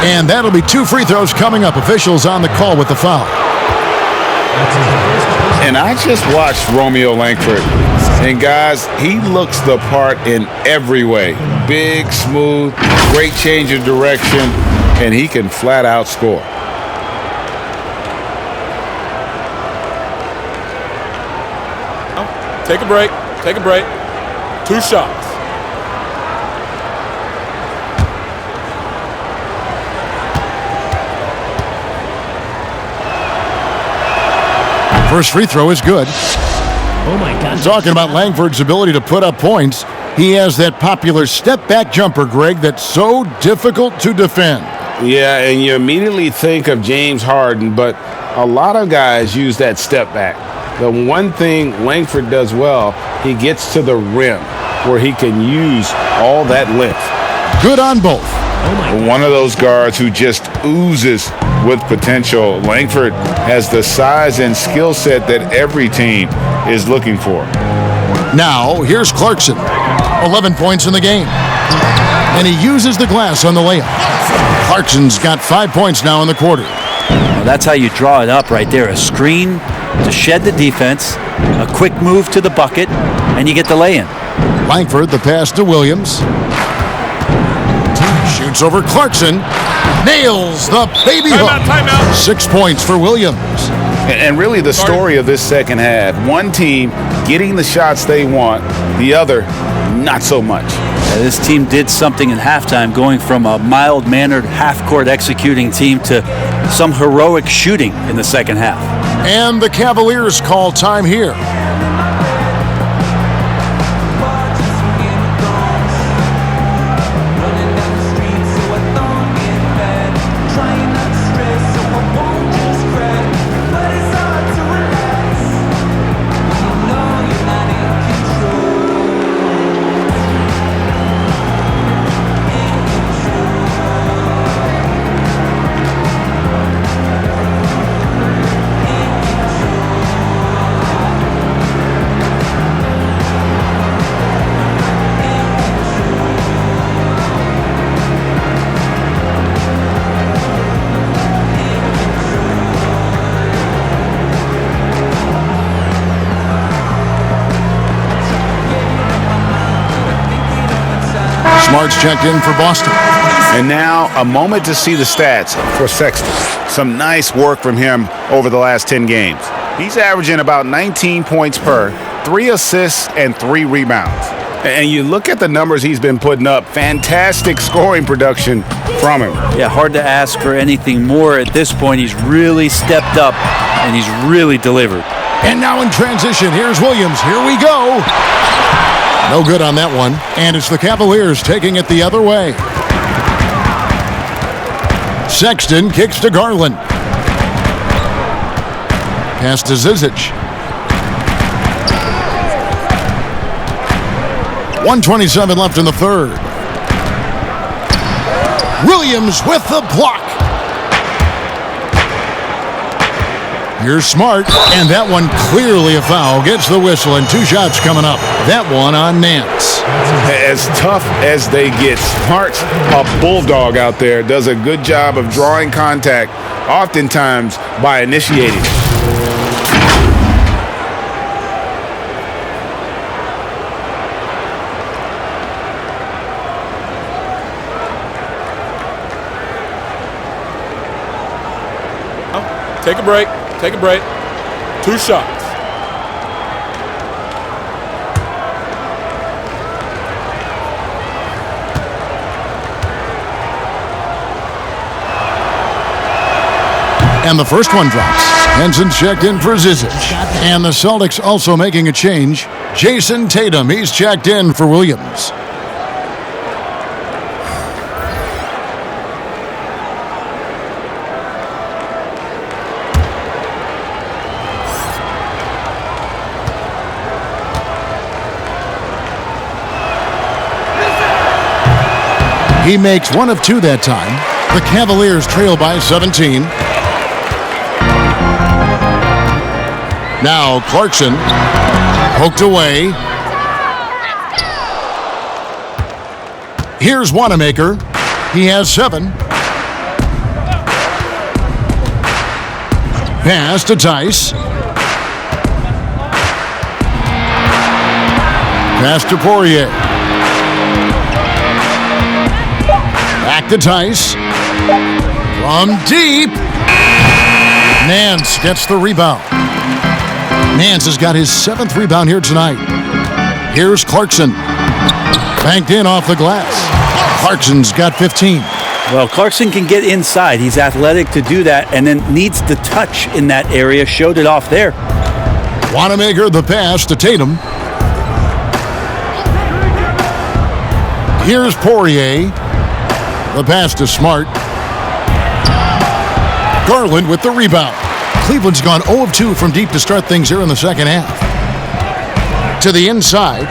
And that'll be 2 free throws coming up. Officials on the call with the foul. And I just watched Romeo Langford. And guys, he looks the part in every way. Big, smooth, great change of direction, and he can flat out score. Take a break. Take a break. 2 shots. First free throw is good. Oh, my God. Talking about Langford's ability to put up points, he has that popular step-back jumper, Greg, that's so difficult to defend. Yeah, and you immediately think of James Harden, but a lot of guys use that step back. The one thing Langford does well, he gets to the rim where he can use all that length. Good on both. One of those guards who just oozes with potential. Langford has the size and skill set that every team is looking for. Now, here's Clarkson. 11 points in the game. And he uses the glass on the layup. Clarkson's got 5 points now in the quarter. Well, that's how you draw it up right there. A screen to shed the defense, a quick move to the bucket, and you get the lay-in. Langford, the pass to Williams. Shoots over Clarkson. Nails the baby hook. Timeout. 6 points for Williams. And really the story of this second half, one team getting the shots they want, the other not so much. This team did something in halftime, going from a mild-mannered half-court executing team to some heroic shooting in the second half. And the Cavaliers call time here. Smart's checked in for Boston. And now a moment to see the stats for Sexton. Some nice work from him over the last 10 games. He's averaging about 19 points per, 3 assists, and 3 rebounds. And you look at the numbers he's been putting up, fantastic scoring production from him. Yeah, hard to ask for anything more at this point. He's really stepped up, and he's really delivered. And now in transition, here's Williams. Here we go. No good on that one. And it's the Cavaliers taking it the other way. Sexton kicks to Garland. Pass to Zizic. 1:27 left in the third. Williams with the block. Here's Smart, and that one clearly a foul. Gets the whistle, and 2 shots coming up. That one on Nance. As tough as they get, Smart's a bulldog out there. Does a good job of drawing contact, oftentimes by initiating it. Take a break. Take a break. 2 shots. And the first one drops. Henson's checked in for Zizic. And the Celtics also making a change. Jason Tatum, he's checked in for Williams. He makes 1 of 2 that time. The Cavaliers trail by 17. Now Clarkson, poked away. Here's Wanamaker. He has 7. Pass to Tice. Pass to Poirier. Back to Tice. From deep. Nance gets the rebound. Nance has got his 7th rebound here tonight. Here's Clarkson. Banked in off the glass. Clarkson's got 15. Well, Clarkson can get inside. He's athletic to do that, and then needs the touch in that area. Showed it off there. Wanamaker the pass to Tatum. Here's Poirier. The pass to Smart. Garland with the rebound. Cleveland's gone 0 of 2 from deep to start things here in the second half. To the inside.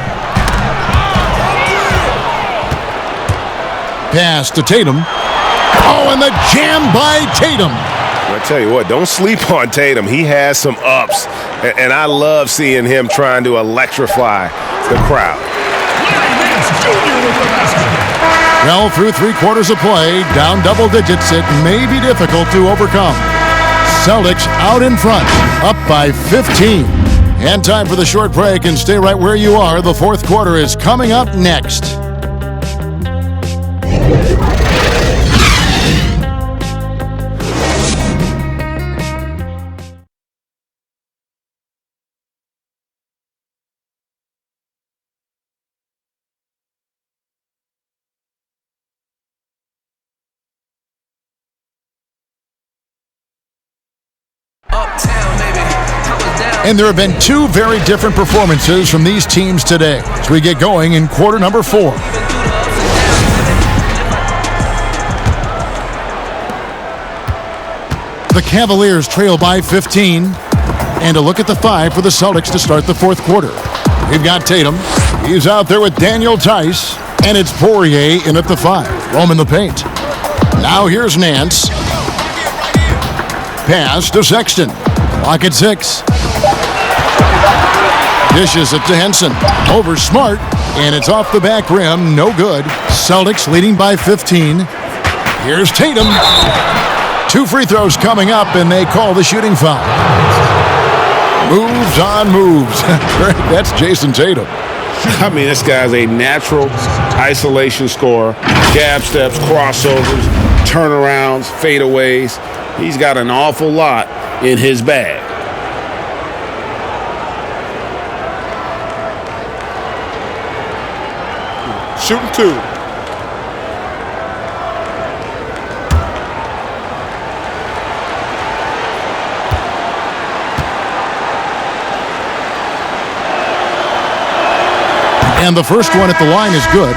Pass to Tatum. Oh, and the jam by Tatum. I tell you what, don't sleep on Tatum. He has some ups, and I love seeing him trying to electrify the crowd. Well, through 3 quarters of play, down double digits, it may be difficult to overcome. Celtics out in front, up by 15. And time for the short break, and stay right where you are. The 4th quarter is coming up next. And there have been 2 very different performances from these teams today as we get going in quarter number 4. The Cavaliers trail by 15. And a look at the 5 for the Celtics to start the 4th quarter. We've got Tatum. He's out there with Daniel Tice. And it's Poirier in at the 5. Roaming the paint. Now here's Nance. Pass to Sexton. Clock at 6. Dishes it to Henson. Over Smart. And it's off the back rim. No good. Celtics leading by 15. Here's Tatum. 2 free throws coming up, and they call the shooting foul. Moves on moves. That's Jason Tatum. I mean, this guy's a natural isolation scorer. Gap steps, crossovers, turnarounds, fadeaways. He's got an awful lot in his bag. Shooting 2. And the first one at the line is good.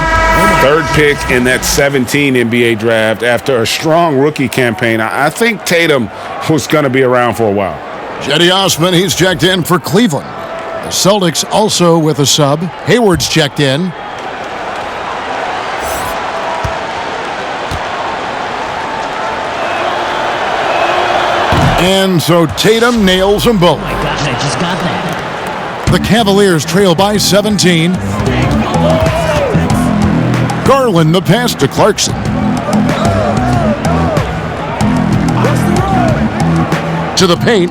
3rd pick in that 17 NBA draft after a strong rookie campaign. I think Tatum was going to be around for a while. Cedi Osman, he's checked in for Cleveland. The Celtics also with a sub. Hayward's checked in. And so Tatum nails them both. Oh my gosh, I just got that. The Cavaliers trail by 17. Garland the pass to Clarkson. To the paint.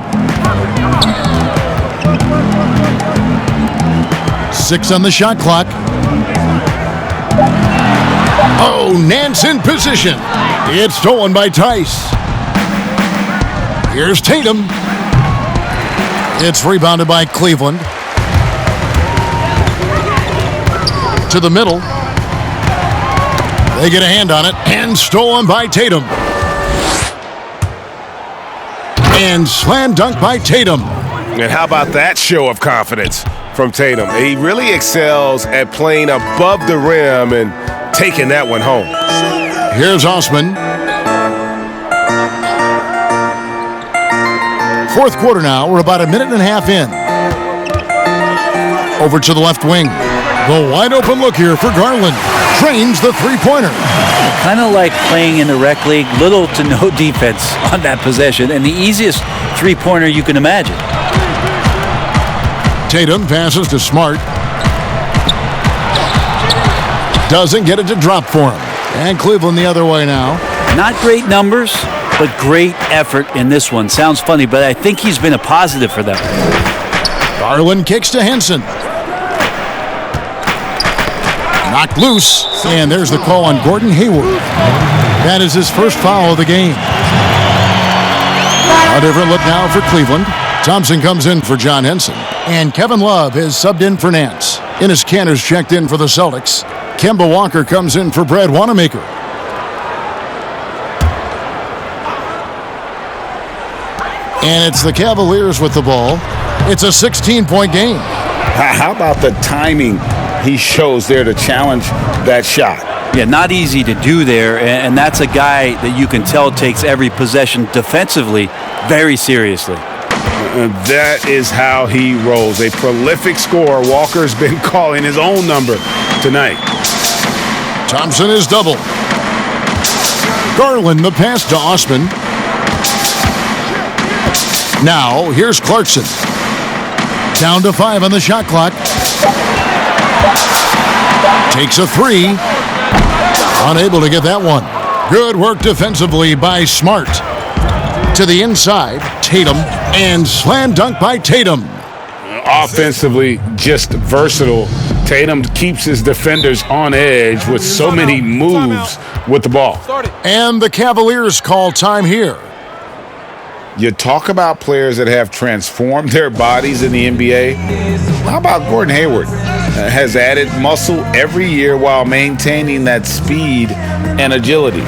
6 on the shot clock. Oh, Nance in position. It's stolen by Tice. Here's Tatum. It's rebounded by Cleveland. To the middle. They get a hand on it, and stolen by Tatum. And slam dunk by Tatum. And how about that show of confidence from Tatum? He really excels at playing above the rim and taking that one home. Here's Osman. Fourth quarter now. We're about a minute and a half in. Over to the left wing. The wide open look here for Garland. Trains the three-pointer. Kind of like playing in the rec league, little to no defense on that possession, and the easiest three-pointer you can imagine. Tatum passes to Smart. Doesn't get it to drop for him. And Cleveland the other way now. Not great numbers, but great effort in this one. Sounds funny, but I think he's been a positive for them. Garland kicks to Henson. Knocked loose, and there's the call on Gordon Hayward. That is his first foul of the game. A different look now for Cleveland. Thompson comes in for John Henson, and Kevin Love is subbed in for Nance. Enes Kanter's checked in for the Celtics. Kemba Walker comes in for Brad Wanamaker. And it's the Cavaliers with the ball. It's a 16-point game. How about the timing he shows there to challenge that shot? Yeah, not easy to do there, and that's a guy that you can tell takes every possession defensively very seriously. And that is how he rolls. A prolific scorer. Walker's been calling his own number tonight. Thompson is double. Garland the pass to Osman. Now, here's Clarkson. Down to 5 on the shot clock. Takes a three. Unable to get that one. Good work defensively by Smart. To the inside, Tatum, and slam dunk by Tatum. Offensively, just versatile. Tatum keeps his defenders on edge with so many moves with the ball. And the Cavaliers call time here. You talk about players that have transformed their bodies in the NBA. How about Gordon Hayward? Has added muscle every year while maintaining that speed and agility.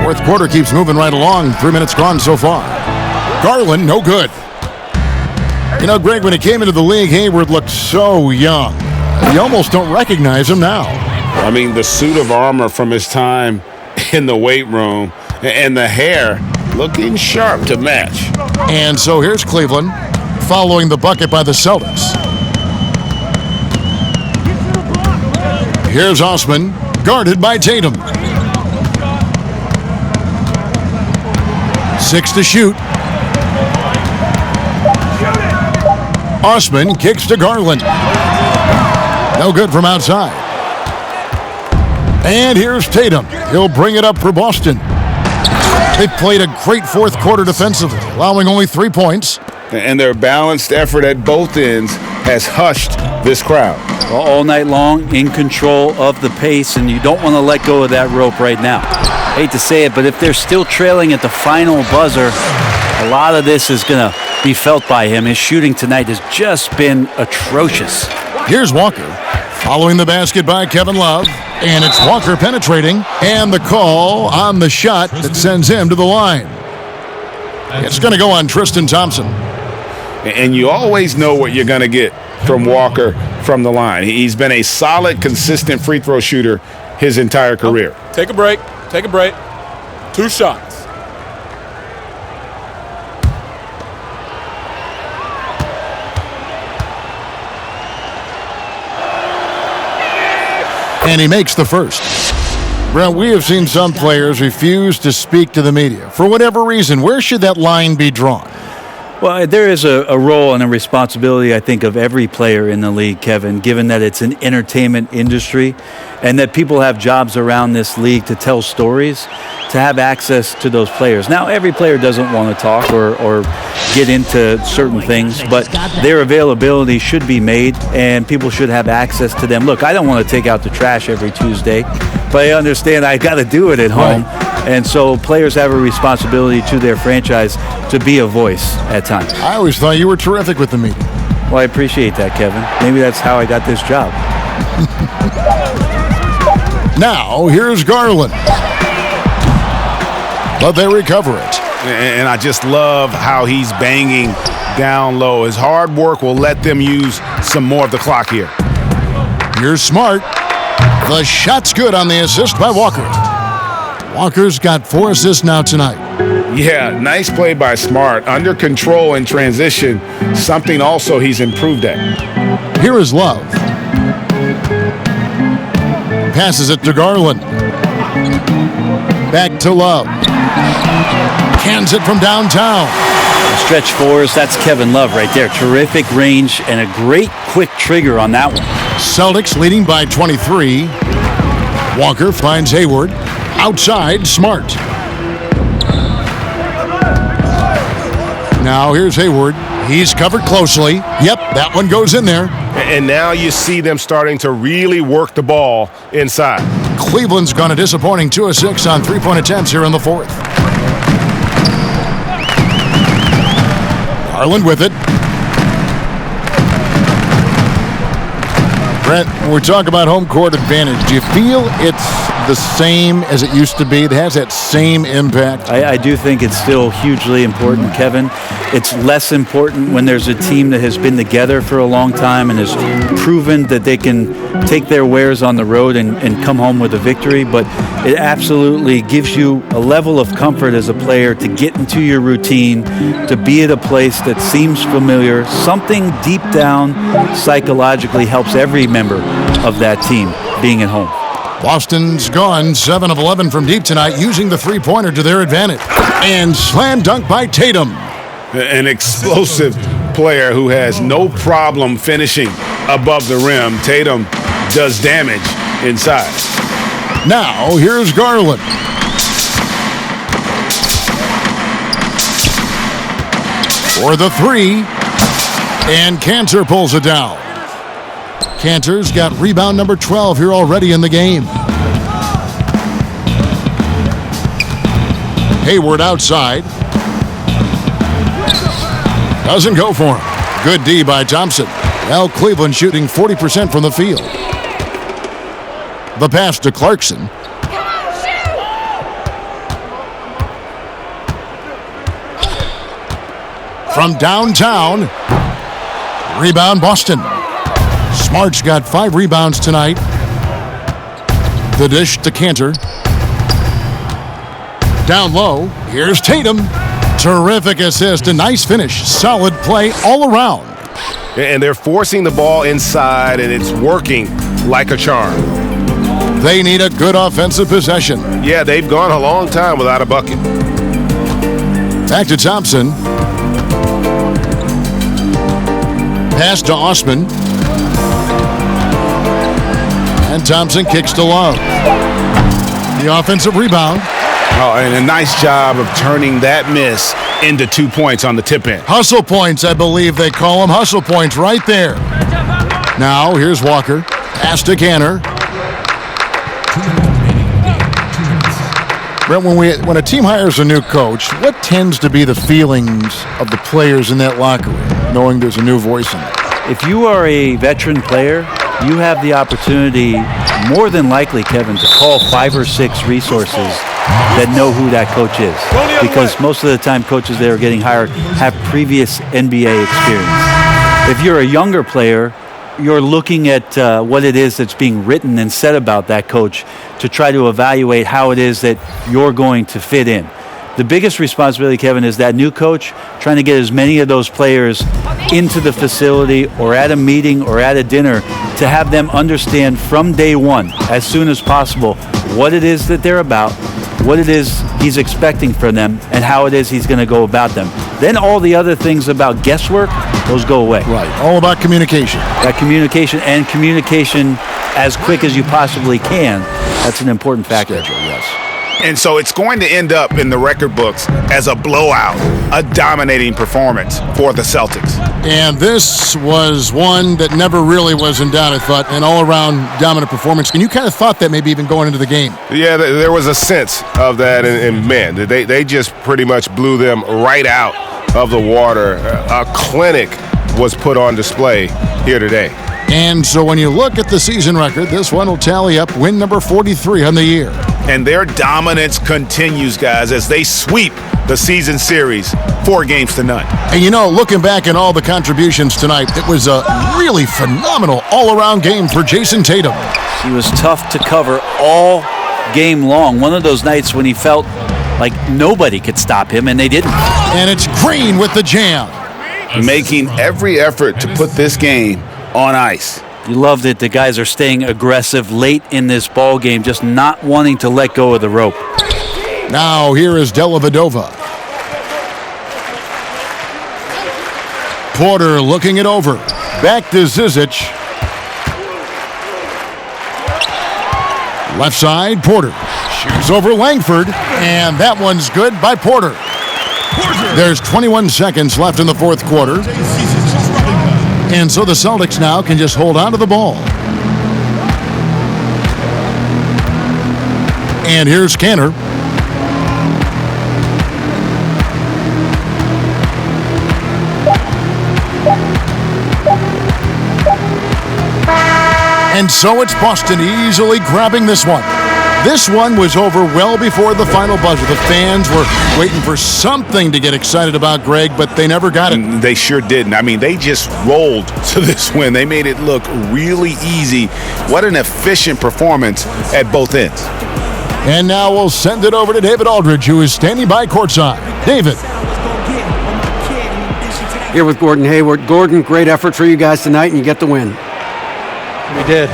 Fourth quarter keeps moving right along. 3 minutes gone so far. Garland, no good. You know, Greg, when he came into the league, Hayward looked so young. You almost don't recognize him now. I mean, the suit of armor from his time in the weight room and the hair looking sharp to match. And so here's Cleveland following the bucket by the Celtics. Here's Osman, guarded by Tatum. 6 to shoot. Osman kicks to Garland. No good from outside. And here's Tatum. He'll bring it up for Boston. They played a great fourth quarter defensively, allowing only 3 points. And their balanced effort at both ends has hushed this crowd. All night long, in control of the pace, and you don't want to let go of that rope right now. Hate to say it, but if they're still trailing at the final buzzer, a lot of this is going to be felt by him. His shooting tonight has just been atrocious. Here's Walker, following the basket by Kevin Love, and it's Walker penetrating, and the call on the shot that sends him to the line. It's going to go on Tristan Thompson. And you always know what you're going to get from Walker from the line. He's been a solid, consistent free throw shooter his entire career. Take a break. Take a break. 2 shots. And he makes the first. Brent, we have seen some players refuse to speak to the media. For whatever reason, where should that line be drawn? Well, there is a role and a responsibility, I think, of every player in the league, Kevin, given that it's an entertainment industry and that people have jobs around this league to tell stories, to have access to those players. Now, every player doesn't want to talk or get into certain things, but their availability should be made and people should have access to them. Look, I don't want to take out the trash every Tuesday, but I understand I got to do it at home. Right. And so players have a responsibility to their franchise to be a voice at times. I always thought you were terrific with the media. Well, I appreciate that, Kevin. Maybe that's how I got this job. Now, here's Garland. But they recover it. And I just love how he's banging down low. His hard work will let them use some more of the clock here. Here's Smart. The shot's good on the assist by Walker. Walker's got 4 assists now tonight. Yeah, nice play by Smart. Under control in transition, something also he's improved at. Here is Love. Passes it to Garland. Back to Love. Cans it from downtown. Stretch 4s, that's Kevin Love right there. Terrific range and a great quick trigger on that one. Celtics leading by 23. Walker finds Hayward. Outside, Smart. Now here's Hayward. He's covered closely. Yep, that one goes in there. And now you see them starting to really work the ball inside. Cleveland's gone a disappointing 2 of 6 on 3-point attempts here in the 4th. Garland with it. Brent, when we talk about home court advantage, do you feel it's the same as it used to be? It has that same impact? I do think it's still hugely important, Kevin. It's less important when there's a team that has been together for a long time and has proven that they can take their wares on the road and come home with a victory. But it absolutely gives you a level of comfort as a player to get into your routine, to be at a place that seems familiar. Something deep down psychologically helps every member of that team being at home. Boston's gone 7 of 11 from deep tonight, using the 3-pointer to their advantage. And slam dunk by Tatum. An explosive player who has no problem finishing above the rim. Tatum does damage inside. Now, here's Garland. For the 3. And Cantor pulls it down. Cantor's got rebound number 12 here already in the game. Hayward outside. Doesn't go for him. Good D by Thompson. Well, Cleveland shooting 40% from the field. The pass to Clarkson. From downtown. Rebound Boston. Smart's got 5 rebounds tonight. The dish to Cantor. Down low, here's Tatum. Terrific assist, a nice finish. Solid play all around. And they're forcing the ball inside, and it's working like a charm. They need a good offensive possession. Yeah, they've gone a long time without a bucket. Back to Thompson. Pass to Osman. And Thompson kicks to Love. The offensive rebound. Oh, and a nice job of turning that miss into 2 points on the tip in. Hustle points, I believe they call them. Hustle points right there. Now, here's Walker. Pass to Cantor. Brent, when a team hires a new coach, what tends to be the feelings of the players in that locker room, knowing there's a new voice in it? If you are a veteran player, you have the opportunity, more than likely, Kevin, to call 5 or 6 resources that know who that coach is. Because most of the time coaches that are getting hired have previous NBA experience. If you're a younger player, you're looking at what it is that's being written and said about that coach to try to evaluate how it is that you're going to fit in. The biggest responsibility, Kevin, is that new coach trying to get as many of those players into the facility or at a meeting or at a dinner to have them understand from day one, as soon as possible, what it is that they're about, what it is he's expecting from them, and how it is he's going to go about them. Then all the other things about guesswork, those go away. Right. All about communication. That communication and communication as quick as you possibly can. That's an important factor. Schedule, yes. And so it's going to end up in the record books as a blowout, a dominating performance for the Celtics. And this was one that never really was in doubt, I thought, an all-around dominant performance. And you kind of thought that maybe even going into the game. Yeah, there was a sense of that, and man, they just pretty much blew them right out of the water. A clinic was put on display here today. And so when you look at the season record, this one will tally up win number 43 on the year. And their dominance continues, guys, as they sweep the season series 4-0. And you know, looking back at all the contributions tonight, it was a really phenomenal all-around game for Jason Tatum. He was tough to cover all game long. One of those nights when he felt like nobody could stop him, and they didn't. And it's Green with the jam. Making every effort to put this game on ice. You loved it. The guys are staying aggressive late in this ball game, just not wanting to let go of the rope. Now here is Dellavedova. Porter looking it over. Back to Zizic. Left side, Porter. Shoots over Langford, and that one's good by Porter. There's 21 seconds left in the fourth quarter. And so the Celtics now can just hold on to the ball. And here's Kanter. And so it's Boston easily grabbing this one. This one was over well before the final buzzer. The fans were waiting for something to get excited about, Greg, but they never got it. They sure didn't. I mean, they just rolled to this win. They made it look really easy. What an efficient performance at both ends. And now we'll send it over to David Aldridge, who is standing by courtside. David. Here with Gordon Hayward. Gordon, great effort for you guys tonight, and you get the win. We did.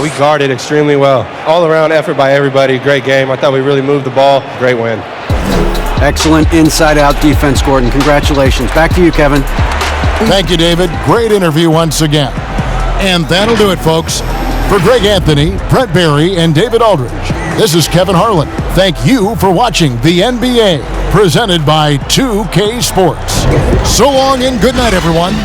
We guarded extremely well. All-around effort by everybody. Great game. I thought we really moved the ball. Great win. Excellent inside-out defense, Gordon. Congratulations. Back to you, Kevin. Thank you, David. Great interview once again. And that'll do it, folks. For Greg Anthony, Brett Barry, and David Aldridge, this is Kevin Harlan. Thank you for watching the NBA, presented by 2K Sports. So long and good night, everyone.